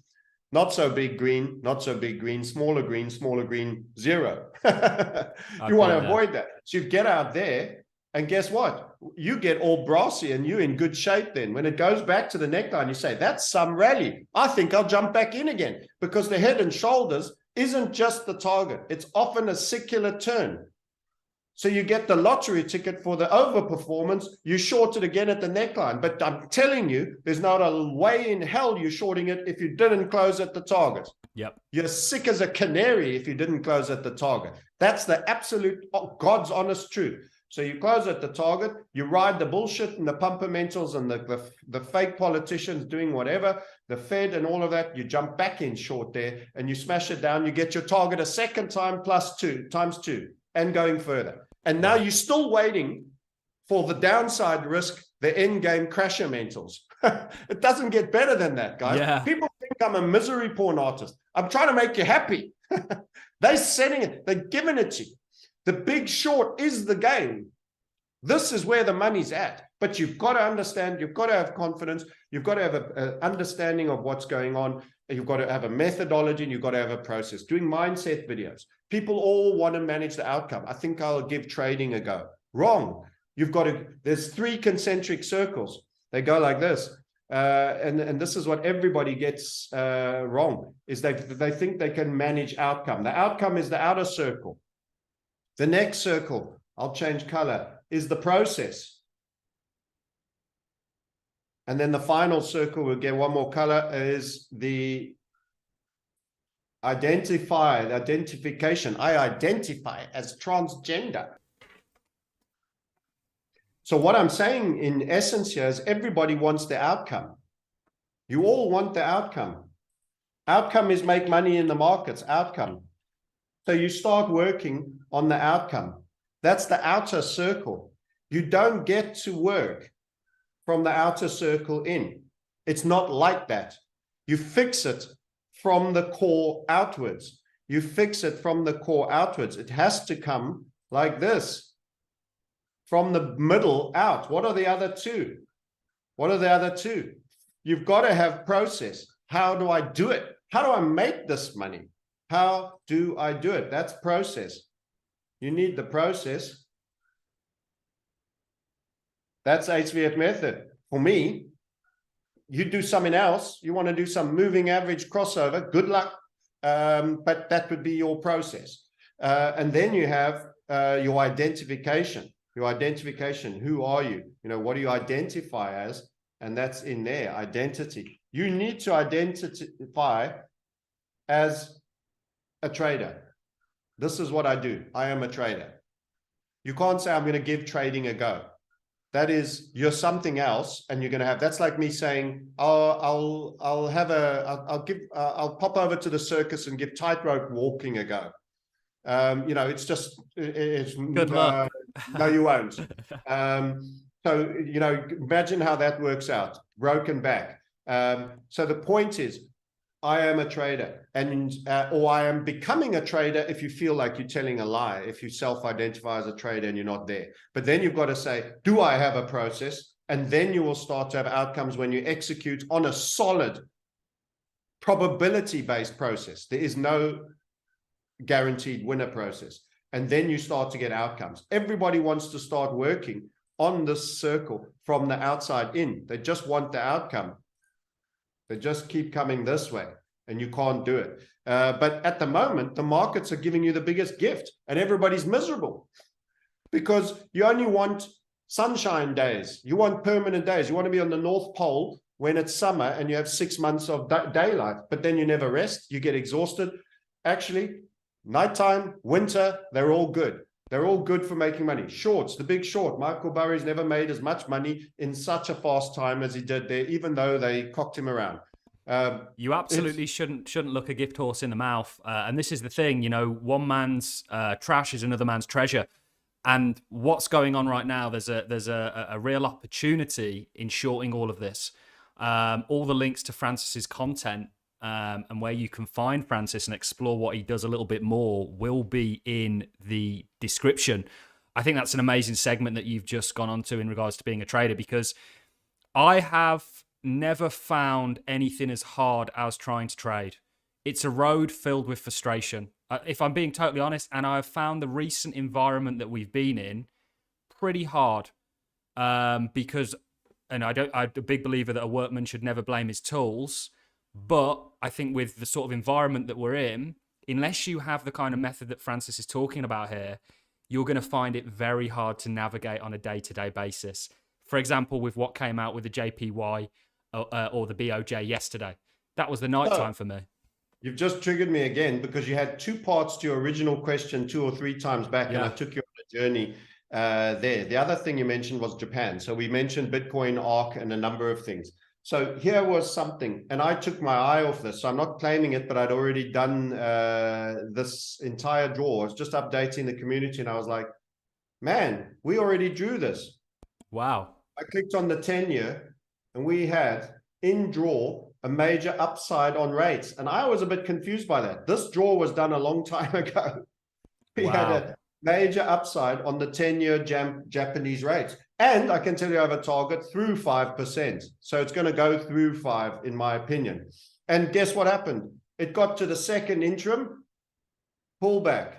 not so big green, not so big green, smaller green, zero. You want to avoid that. So you get out there and guess what? You get all brassy and you're in good shape then. When it goes back to the neckline, you say, that's some rally. I think I'll jump back in again because the Head and Shoulders isn't just the target. It's often a secular turn. So you get the lottery ticket for the overperformance, you short it again at the neckline. But I'm telling you, there's not a way in hell you're shorting it if you didn't close at the target. Yep. You're sick as a canary if you didn't close at the target. That's the absolute God's honest truth. So you close at the target, you ride the bullshit and the pumpermentals and the fake politicians doing whatever, the Fed and all of that, you jump back in short there and you smash it down, you get your target a second time times two. And going further. And now you're still waiting for the downside risk, the end game crasher mentals. It doesn't get better than that, guys. Yeah. People think I'm a misery porn artist. I'm trying to make you happy. They're setting it, they're giving it to you. The big short is the game. This is where the money's at. But you've got to understand, you've got to have confidence, you've got to have an understanding of what's going on, and you've got to have a methodology, and you've got to have a process. Doing mindset videos. People all want to manage the outcome. I think I'll give trading a go. Wrong. You've got to, there's 3 concentric circles. They go like this. And this is what everybody gets wrong, is they think they can manage outcome. The outcome is the outer circle. The next circle, I'll change color, is the process. And then the final circle, we'll get one more color, is the identification. I identify as transgender. So what I'm saying in essence here is everybody wants the outcome. You all want the outcome. Outcome is make money in the markets, outcome. So you start working on the outcome. That's the outer circle. You don't get to work from the outer circle in. It's not like that. You fix it from the core outwards. You fix it from the core outwards. It has to come like this, from the middle out. What are the other 2? What are the other 2? You've got to have process. How do I do it? How do I make this money? How do I do it? That's process. You need the process. That's HVF method. For me, you do something else. You want to do some moving average crossover. Good luck. But that would be your process. And then you have your identification. Your identification. Who are you? You know, what do you identify as? And that's in there, identity. You need to identify as a trader. This is what I do. I am a trader. You can't say I'm going to give trading a go. That is, you're something else, and you're going to have. That's like me saying, "Oh, I'll pop over to the circus and give tightrope walking a go." You know, it's just, it's good luck. No, you won't. So you know, imagine how that works out. Broken back. So the point is, I am a trader, and or I am becoming a trader if you feel like you're telling a lie, if you self-identify as a trader and you're not there. But then you've got to say, do I have a process? And then you will start to have outcomes when you execute on a solid probability-based process. There is no guaranteed winner process. And then you start to get outcomes. Everybody wants to start working on this circle from the outside in. They just want the outcome. They just keep coming this way, and you can't do it. But at the moment, the markets are giving you the biggest gift, and everybody's miserable because you only want sunshine days. You want permanent days. You want to be on the North Pole when it's summer and you have 6 months of daylight, but then you never rest. You get exhausted. Actually, nighttime, winter, they're all good. They're all good for making money. Shorts, the big short. Michael Burry's never made as much money in such a fast time as he did there, even though they cocked him around. You absolutely shouldn't look a gift horse in the mouth. And this is the thing, you know, one man's trash is another man's treasure. And what's going on right now, there's a real opportunity in shorting all of this. All the links to Francis's content and where you can find Francis and explore what he does a little bit more will be in the description. I think that's an amazing segment that you've just gone on to in regards to being a trader, because I have never found anything as hard as trying to trade. It's a road filled with frustration. If I'm being totally honest, and I've found the recent environment that we've been in pretty hard because, and I'm a big believer that a workman should never blame his tools. But I think with the sort of environment that we're in, unless you have the kind of method that Francis is talking about here, you're going to find it very hard to navigate on a day-to-day basis. For example, with what came out with the JPY or the BOJ yesterday, that was the night time for me. You've just triggered me again because you had 2 parts to your original question 2 or 3 times back, and I took you on a journey there. The other thing you mentioned was Japan. So we mentioned Bitcoin, ARK, and a number of things. So here was something, and I took my eye off this. So I'm not claiming it, but I'd already done this entire draw. I was just updating the community, and I was like, man, we already drew this. Wow. I clicked on the 10-year, and we had in draw a major upside on rates. And I was a bit confused by that. This draw was done a long time ago. We had major upside on the 10-year Japanese rates. And I can tell you I have a target through 5%. So it's going to go through 5, in my opinion. And guess what happened? It got to the second interim, pullback,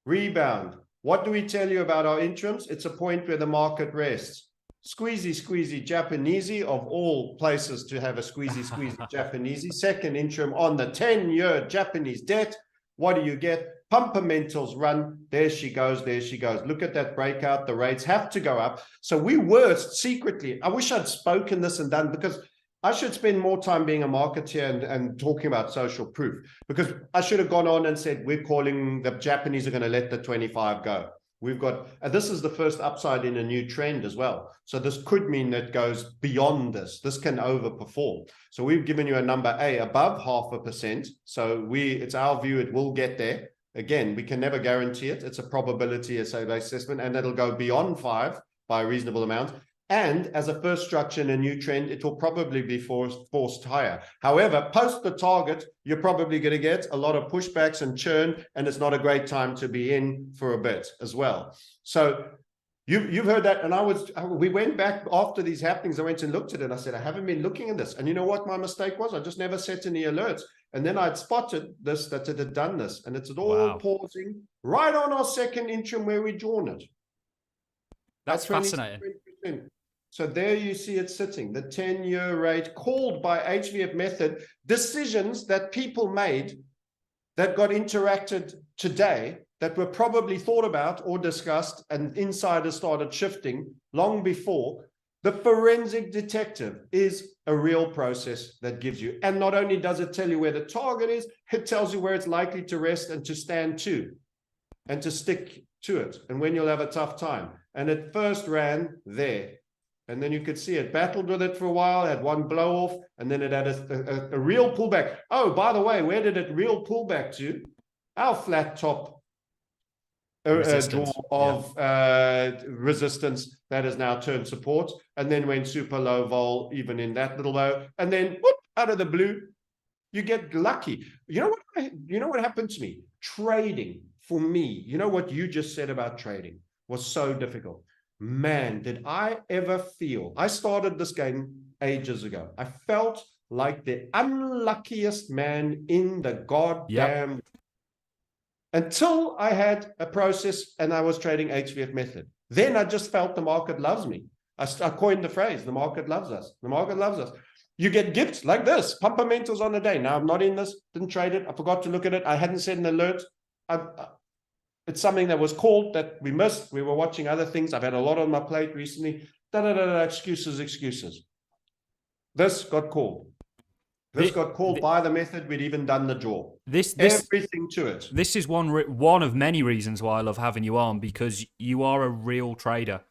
rebound. What do we tell you about our interims? It's a point where the market rests. Squeezy, squeezy, Japanesey, of all places to have a squeezy, squeezy, Japanesey. Second interim on the 10-year Japanese debt. What do you get? Pumpamentals run. There she goes. There she goes. Look at that breakout. The rates have to go up. So we were secretly, I wish I'd spoken this and done, because I should spend more time being a marketeer and talking about social proof, because I should have gone on and said, we're calling the Japanese are going to let the 25 go. We've got, and this is the first upside in a new trend as well. So this could mean that goes beyond this. This can overperform. So we've given you a number A above 0.5%. So it's our view it will get there. Again, we can never guarantee it. It's a probability assessment, and it'll go beyond 5 by a reasonable amount. And as a first structure in a new trend, it will probably be forced higher. However, post the target, you're probably going to get a lot of pushbacks and churn, and it's not a great time to be in for a bit as well. So you've heard that, and we went back after these happenings. I went and looked at it, and I said, I haven't been looking at this. And you know what my mistake was? I just never set any alerts. And then I'd spotted this, that it had done this, and it's all pausing right on our second interim where we drawn it. That's fascinating. So there you see it sitting, the 10-year rate called by HVF method, decisions that people made that got interacted today that were probably thought about or discussed, and insiders started shifting long before. The forensic detective is a real process that gives you, and not only does it tell you where the target is, it tells you where it's likely to rest and to stand to, and to stick to it, and when you'll have a tough time. And it first ran there. And then you could see it battled with it for a while, had one blow off, and then it had a real pullback. Oh, by the way, where did it real pullback to? Our flat top draw of resistance that has now turned support, and then went super low vol even in that little low, and then whoop, out of the blue, you get lucky. You know what happened to me? Trading for me, you know what you just said about trading was so difficult. Man, did I ever feel, I started this game ages ago. I felt like the unluckiest man in the goddamn, until I had a process and I was trading HVF method. Then I just felt the market loves me. I coined the phrase, the market loves us. The market loves us. You get gifts like this, pumpamentals on a day. Now I'm not in this, didn't trade it. I forgot to look at it. I hadn't set an alert. It's something that was called that we missed. We were watching other things. I've had a lot on my plate recently. Excuses, excuses. This got called. This got called by the method. We'd even done the draw. Everything to it. This is one of many reasons why I love having you on, because you are a real trader.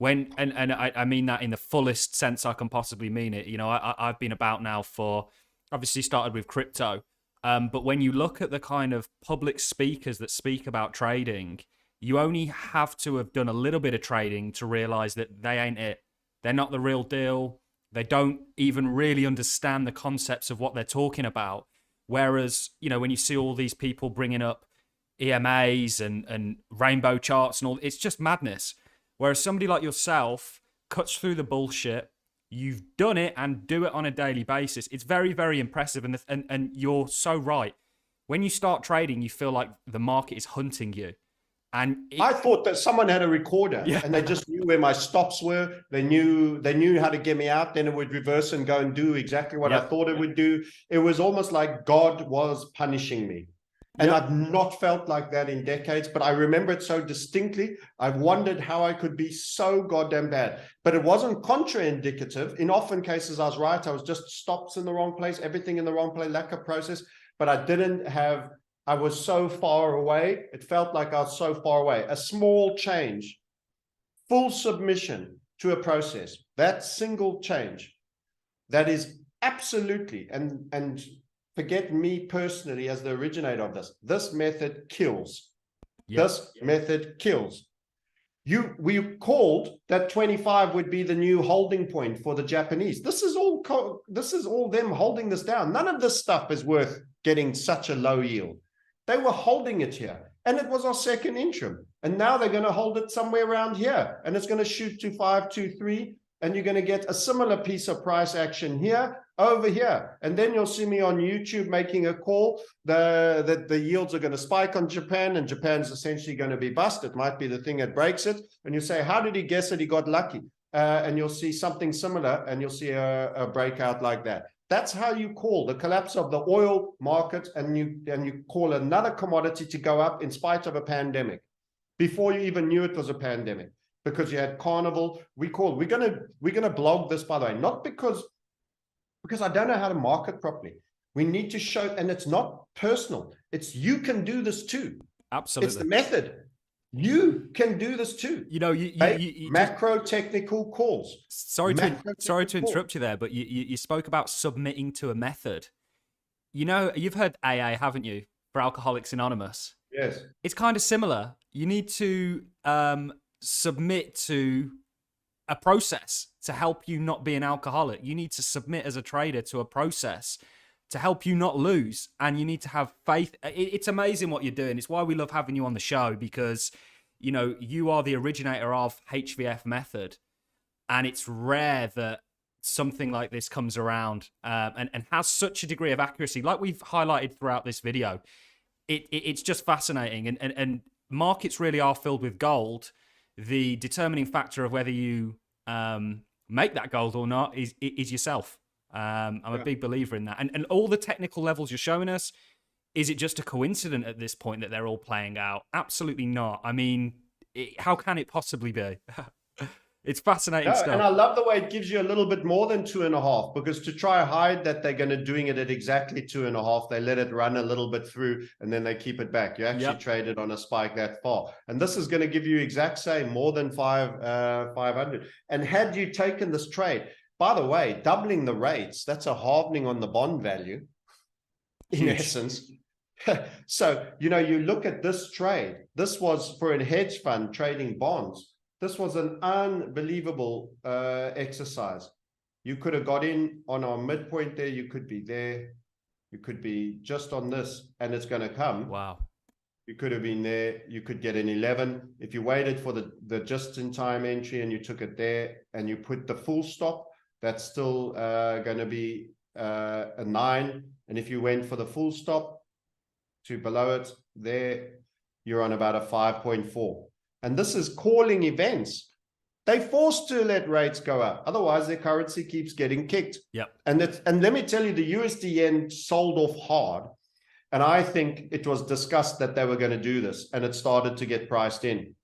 And I mean that in the fullest sense I can possibly mean it. You know, I've been about now for, obviously started with crypto. But when you look at the kind of public speakers that speak about trading, you only have to have done a little bit of trading to realize that they ain't it. They're not the real deal. They don't even really understand the concepts of what they're talking about. Whereas, you know, when you see all these people bringing up EMAs and rainbow charts and all, it's just madness. Whereas somebody like yourself cuts through the bullshit. You've done it and do it on a daily basis. It's very, very impressive. And you're so right. When you start trading, you feel like the market is hunting you. And I thought that someone had a recorder and they just knew where my stops were. They knew how to get me out. Then it would reverse and go and do exactly what I thought it would do. It was almost like God was punishing me. And I've not felt like that in decades, but I remember it so distinctly. I've wondered how I could be so goddamn bad. But it wasn't contraindicative. In often cases, I was right. I was just stops in the wrong place, everything in the wrong place, lack of process. But I was so far away. It felt like I was so far away. A small change, full submission to a process, that single change, that is absolutely, and forget me personally as the originator of this. This method kills. This method kills. We called that 25 would be the new holding point for the Japanese. This is all them holding this down. None of this stuff is worth getting such a low yield. They were holding it here. And it was our second interim. And now they're going to hold it somewhere around here. And it's going to shoot to 523. And you're going to get a similar piece of price action here, over here. And then you'll see me on YouTube making a call that the yields are going to spike on Japan, and Japan's essentially going to be bust. It might be the thing that breaks it. And you say, how did he guess it? He got lucky. And you'll see something similar, and you'll see a breakout like that. That's how you call the collapse of the oil market, and you call another commodity to go up in spite of a pandemic, before you even knew it was a pandemic. Because you had Carnival, we're gonna blog this, by the way, not because I don't know how to market properly. We need to show, and it's not personal. It's you can do this too. Absolutely, it's the method. You can do this too. You know, you macro technical calls. Sorry to interrupt you there, but you spoke about submitting to a method. You know, you've heard AA, haven't you, for Alcoholics Anonymous? Yes, it's kind of similar. You need to submit to a process to help you not be an alcoholic. You need to submit as a trader to a process to help you not lose, and you need to have faith. It's amazing what you're doing. It's why we love having you on the show, because you know you are the originator of HVF method, and it's rare that something like this comes around and has such a degree of accuracy, like we've highlighted throughout this video. It's just fascinating, and markets really are filled with gold. The determining factor of whether you make that gold or not is yourself. I'm a big believer in that. And all the technical levels you're showing us, is it just a coincidence at this point that they're all playing out? Absolutely not. I mean, how can it possibly be? It's fascinating stuff. And I love the way it gives you a little bit more than 2.5, because to try hide that they're going to doing it at exactly 2.5, they let it run a little bit through and then they keep it back. You actually traded on a spike that far. And this is going to give you exact same, more than 500. And had you taken this trade, by the way, doubling the rates, that's a halvening on the bond value in essence. So, you know, you look at this trade. This was for a hedge fund trading bonds. This was an unbelievable exercise. You could have got in on our midpoint there. You could be there. You could be just on this, and it's going to come. Wow. You could have been there. You could get an 11. If you waited for the just-in-time entry and you took it there and you put the full stop, that's still going to be a 9. And if you went for the full stop to below it there, you're on about a 5.4. And this is calling events. They're forced to let rates go up. Otherwise, their currency keeps getting kicked. Yep. And let me tell you, the USD yen sold off hard. And I think it was discussed that they were going to do this, and it started to get priced in.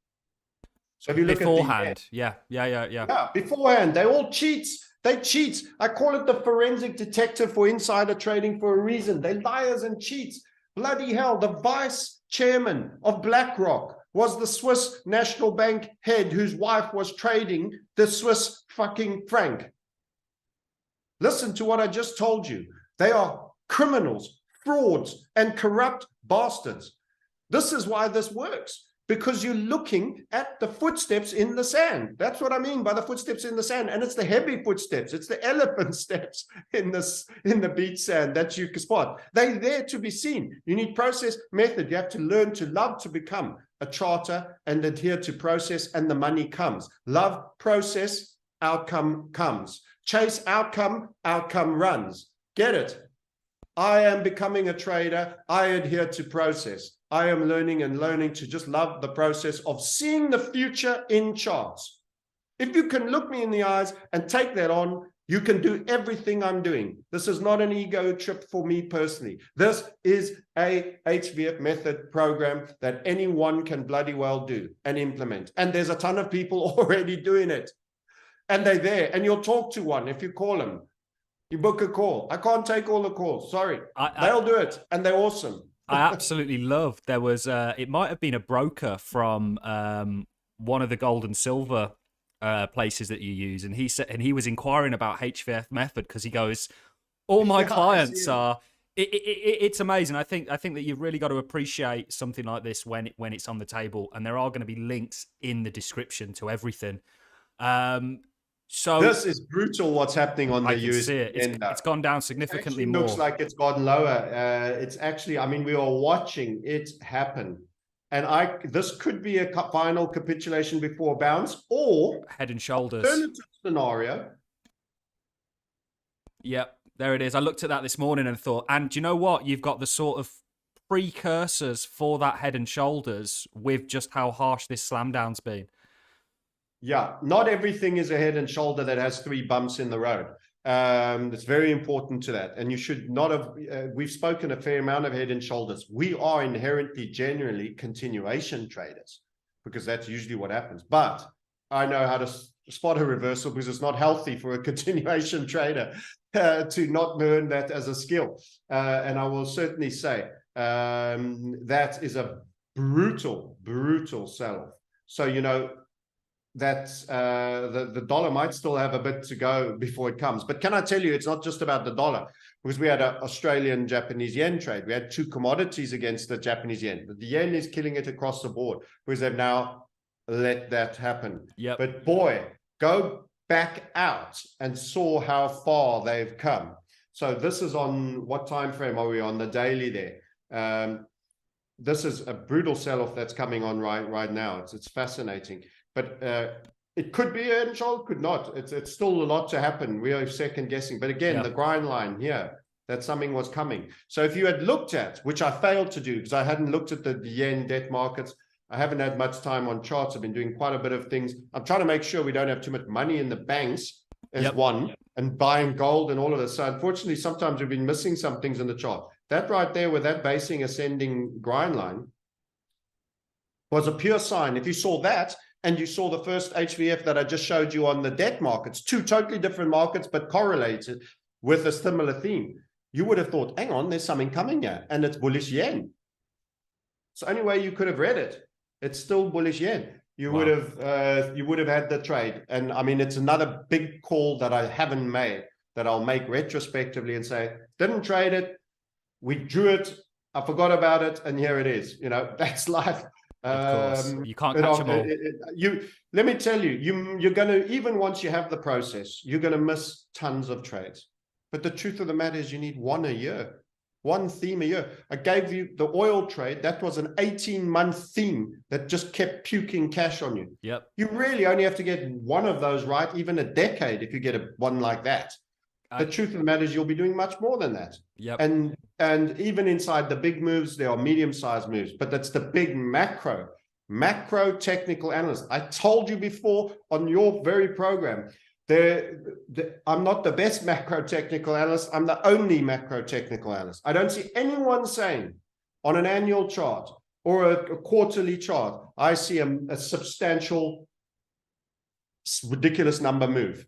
So if you look beforehand, at yeah, beforehand, they all cheats. They cheat. I call it the forensic detective for insider trading for a reason. They liars and cheats. Bloody hell, the vice chairman of BlackRock was the Swiss National Bank head whose wife was trading the Swiss fucking franc. Listen to what I just told you. They are criminals, frauds, and corrupt bastards. This is why this works, because you're looking at the footsteps in the sand. That's what I mean by the footsteps in the sand. And it's the heavy footsteps. It's the elephant steps in the beach sand that you can spot. They're there to be seen. You need process, method. You have to learn to love to become a charter and adhere to process, and the money comes. Love process, outcome comes. Chase outcome, outcome runs. Get it? I am becoming a trader. I adhere to process. I am learning to just love the process of seeing the future in charts. If you can look me in the eyes and take that on, you can do everything I'm doing. This is not an ego trip for me personally. This is a HVF method program that anyone can bloody well do and implement. And there's a ton of people already doing it. And they're there. And you'll talk to one if you call them. You book a call. I can't take all the calls. Sorry. They'll do it. And they're awesome. I absolutely love. There was, it might have been a broker from one of the gold and silver places that you use, and he said, and he was inquiring about HVF method because he goes, all my clients are. It's amazing. I think that you've really got to appreciate something like this when it's on the table, and there are going to be links in the description to everything. So this is brutal. What's happening on the US? It's gone down significantly more. Looks like it's gone lower. It's actually, I mean, we are watching it happen, And this could be a final capitulation before bounce, or Head and shoulders. alternative scenario. Yep, there it is. I looked at that this morning and thought, and do you know what? You've got the sort of precursors for that head and shoulders with just how harsh this slam down's been. Yeah, not everything is a head and shoulder that has 3 bumps in the road. It's very important to that. And you should not have, we've spoken a fair amount of head and shoulders. We are inherently, generally continuation traders, because that's usually what happens. But I know how to spot a reversal, because it's not healthy for a continuation trader to not learn that as a skill. And I will certainly say that is a brutal, brutal sell-off. So, you know, that the dollar might still have a bit to go before it comes. But can I tell you, it's not just about the dollar, because we had an Australian-Japanese yen trade. We had 2 commodities against the Japanese yen. But the yen is killing it across the board, because they've now let that happen. Yep. But boy, go back out and saw how far they've come. So this is on, what time frame are we on? The daily there. This is a brutal sell-off that's coming on right now. It's fascinating. But it could be a head and shoulder, could not. It's still a lot to happen. We are second guessing. But again, the grind line here, that something was coming. So if you had looked at, which I failed to do because I hadn't looked at the yen debt markets, I haven't had much time on charts. I've been doing quite a bit of things. I'm trying to make sure we don't have too much money in the banks as one, and buying gold and all of this. So unfortunately, sometimes we've been missing some things in the chart. That right there with that basing ascending grind line was a pure sign. If you saw that, and you saw the first HVF that I just showed you on the debt markets, 2 totally different markets, but correlated with a similar theme, you would have thought, hang on, there's something coming here, and it's bullish yen. It's the only way you could have read it. It's still bullish yen. You would have had the trade. And I mean, it's another big call that I haven't made, that I'll make retrospectively and say, didn't trade it, we drew it, I forgot about it, and here it is. You know, that's life. Of course, you can't catch them all. Let me tell you, you're going to, even once you have the process, you're going to miss tons of trades. But the truth of the matter is you need 1 a year, 1 theme a year. I gave you the oil trade. That was an 18-month theme that just kept puking cash on you. Yep. You really only have to get 1 of those right, even a decade, if you get one like that. The truth of the matter is you'll be doing much more than that. Yep. And even inside the big moves, there are medium-sized moves, but that's the big macro technical analyst. I told you before on your very program, I'm not the best macro technical analyst. I'm the only macro technical analyst. I don't see anyone saying on an annual chart or a quarterly chart, I see a substantial, ridiculous number move,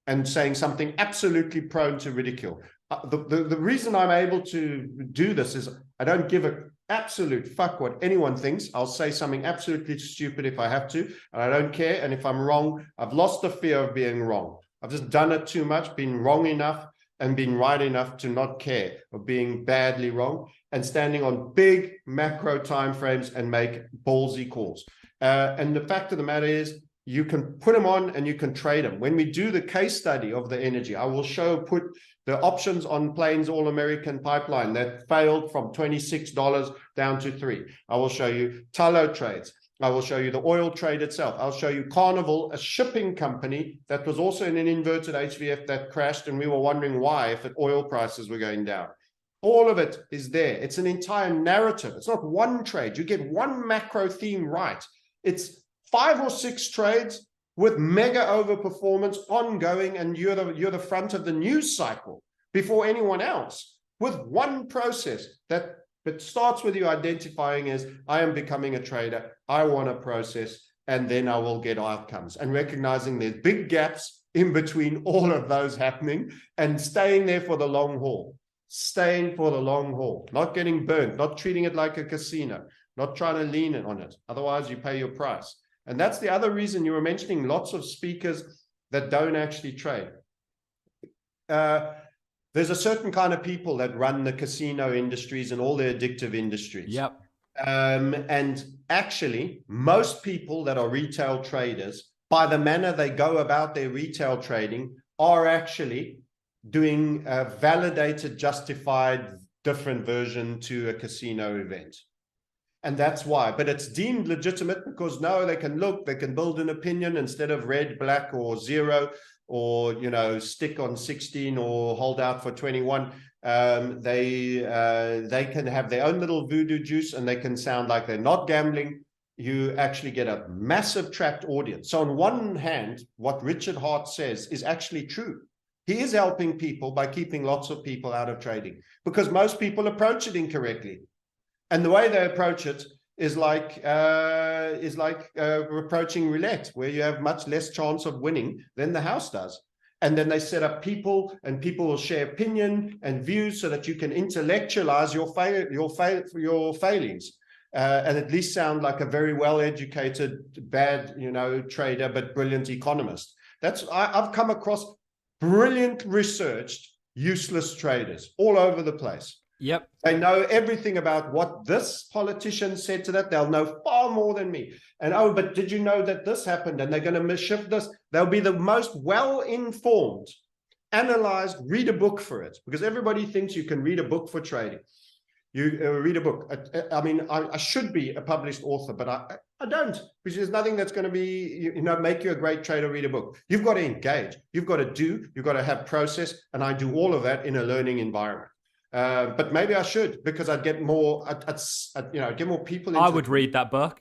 and saying something absolutely prone to ridicule. The reason I'm able to do this is I don't give an absolute fuck what anyone thinks. I'll say something absolutely stupid if I have to, and I don't care. And if I'm wrong, I've lost the fear of being wrong. I've just done it too much, been wrong enough and been right enough to not care of being badly wrong, and standing on big macro timeframes and make ballsy calls. And the fact of the matter is, you can put them on and you can trade them. When we do the case study of the energy, I will put the options on Plains All American Pipeline that failed from $26 down to $3. I will show you Tullow trades. I will show you the oil trade itself. I'll show you Carnival, a shipping company that was also in an inverted HVF that crashed, and we were wondering why, if oil prices were going down. All of it is there. It's an entire narrative. It's not one trade. You get one macro theme right. It's 5 or 6 trades with mega overperformance ongoing, and you're the front of the news cycle before anyone else, with one process that starts with you identifying as, I am becoming a trader, I want a process, and then I will get outcomes, and recognizing there's big gaps in between all of those happening, and staying there for the long haul, not getting burnt, not treating it like a casino, not trying to lean on it. Otherwise you pay your price. And that's the other reason you were mentioning lots of speakers that don't actually trade. There's a certain kind of people that run the casino industries and all the addictive industries. Yep. And actually, most people that are retail traders, by the manner they go about their retail trading, are actually doing a validated, justified, different version to a casino event. And that's why. But it's deemed legitimate because now they can look, they can build an opinion instead of red, black, or zero, or, you know, stick on 16 or hold out for 21. They can have their own little voodoo juice, and they can sound like they're not gambling. You actually get a massive tracked audience. So on one hand, what Richard Hart says is actually true. He is helping people by keeping lots of people out of trading, because most people approach it incorrectly. And the way they approach it is like approaching roulette, where you have much less chance of winning than the house does. And then they set up people, and people will share opinion and views so that you can intellectualize your failings, and at least sound like a very well-educated, bad, you know, trader, but brilliant economist. I've come across brilliant, researched, useless traders all over the place. Yep. They know everything about what this politician said to that. They'll know far more than me. And, oh, but did you know that this happened? And they're going to shift this. They'll be the most well-informed, analyzed, read a book for it. Because everybody thinks you can read a book for trading. You read a book. I mean, I should be a published author, but I don't. Because there's nothing that's going to be, you know, make you a great trader, read a book. You've got to engage. You've got to do. You've got to have process. And I do all of that in a learning environment. But maybe I should, because I'd get more, get more people. I would read that book.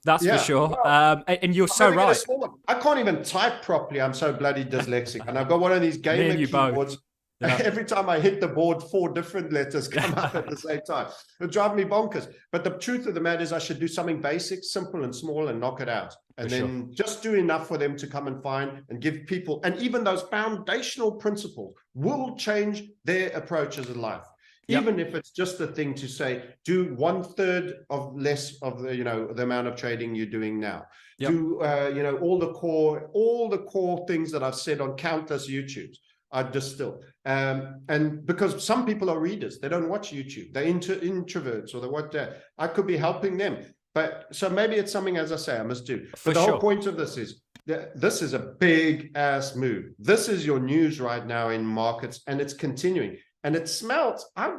That's for sure. Well, and you're so right. I can't even type properly. I'm so bloody dyslexic. And I've got one of these gamer keyboards. Yeah. Every time I hit the board, 4 different letters come up at the same time. It drives me bonkers. But the truth of the matter is I should do something basic, simple and small, and knock it out. And then just do enough for them to come and find and give people. And even those foundational principles will change their approaches in life. Yep. Even if it's just a thing to say, do 1/3 of less of the, you know, the amount of trading you're doing now. Yep. Do, all the core things that I've said on countless YouTubes. I distill. And because some people are readers, they don't watch YouTube. They're introverts, or they watch that. I could be helping them. But so maybe it's something, as I say, I must do. But the whole point of this is that this is a big ass move. This is your news right now in markets, and it's continuing. And it smells, I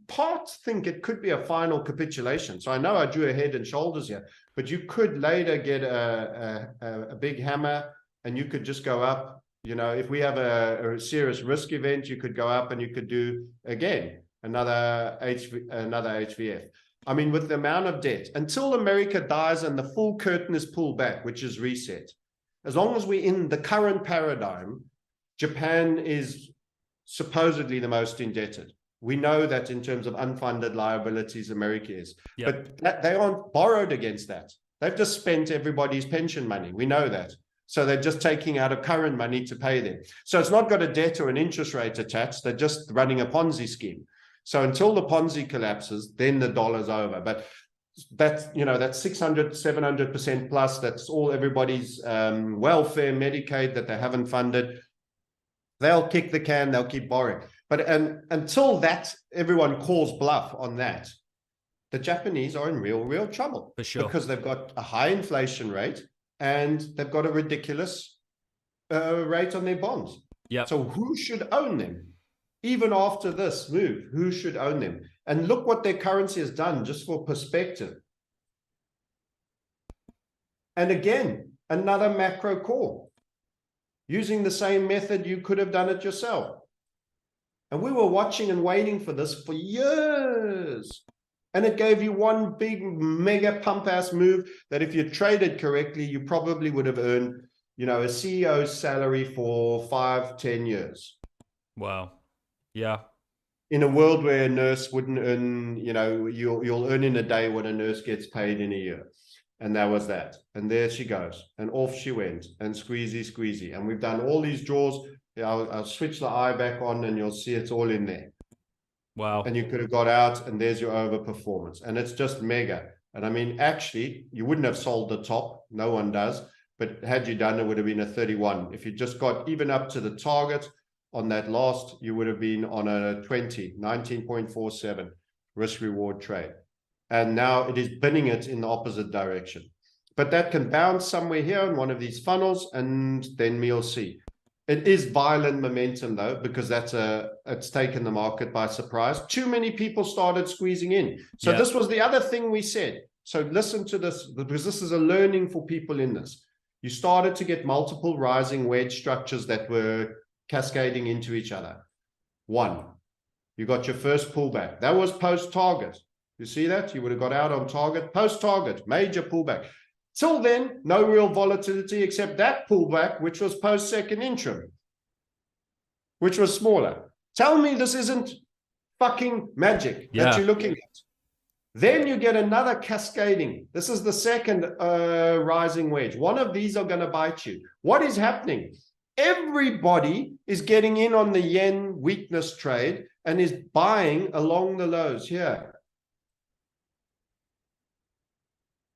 part think it could be a final capitulation. So I know I drew a head and shoulders here, but you could later get a big hammer, and you could just go up. You know, if we have a serious risk event, you could go up and you could do, again, another HVF. I mean, with the amount of debt, until America dies and the full curtain is pulled back, which is reset, as long as we're in the current paradigm, Japan is supposedly the most indebted. We know that in terms of unfunded liabilities, America is. Yep. But they aren't borrowed against that. They've just spent everybody's pension money. We know that. So they're just taking out of current money to pay them. So it's not got a debt or an interest rate attached. They're just running a Ponzi scheme. So until the Ponzi collapses, then the dollar's over. But that's, you know, that's 600, 700% plus. That's all everybody's welfare, Medicaid that they haven't funded. They'll kick the can, they'll keep borrowing. But until that, everyone calls bluff on that, the Japanese are in real trouble. For sure. Because they've got a high inflation rate, and they've got a ridiculous rate on their bonds. Yeah. So who should own them? Even after this move, who should own them? And look what their currency has done, just for perspective. And again, another macro call. Using the same method, you could have done it yourself. And we were watching and waiting for this for years. And it gave you one big mega pump ass move that if you traded correctly, you probably would have earned, you know, a CEO's salary for 5-10 years. Wow. Yeah. In a world where a nurse wouldn't earn, you know, you'll earn in a day what a nurse gets paid in a year. And that was that. And there she goes. And off she went. And squeezy. And we've done all these draws. I'll switch the eye back on, and you'll see it's all in there. Wow. And you could have got out, and there's your overperformance. And it's just mega. And I mean, actually, you wouldn't have sold the top. No one does. But had you done, it would have been a 31. If you just got even up to the target on that last, you would have been on a 20, 19.47 risk reward trade. And now it is binning it in the opposite direction. But that can bounce somewhere here in one of these funnels, and then we'll see. It is violent momentum, though, because it's taken the market by surprise. Too many people started squeezing in. So this was the other thing we said. So listen to this, because this is a learning for people in this. You started to get multiple rising wedge structures that were cascading into each other. One, you got your first pullback. That was post-target. You see that? You would have got out on target, post-target, major pullback. Till then, no real volatility except that pullback, which was post-second interim, which was smaller. Tell me this isn't fucking magic that you're looking at. Then you get another cascading. This is the second rising wedge. One of these are going to bite you. What is happening? Everybody is getting in on the yen weakness trade and is buying along the lows here.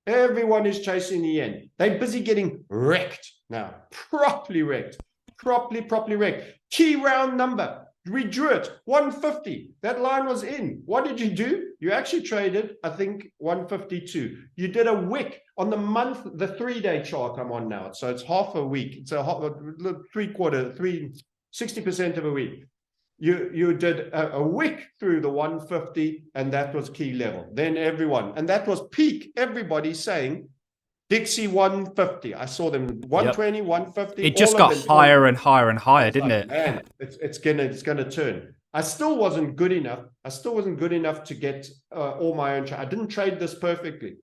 Everyone is chasing the yen. They're busy getting wrecked now. Properly wrecked. Properly wrecked. Key round number. We drew it. 150. That line was in. What did you do? You actually traded, I think, 152. You did a wick on the month, the 3-day chart I'm on now. So it's half a week. It's a 60% of a week. You did a wick through the 150, and that was key level. Then everyone, and that was peak. Everybody saying Dixie 150. I saw them 120, 150. It just got higher and higher and higher, didn't it? Man, it's gonna turn. I still wasn't good enough. To get all my own. I didn't trade this perfectly,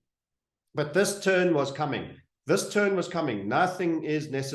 but this turn was coming. Nothing is necessary.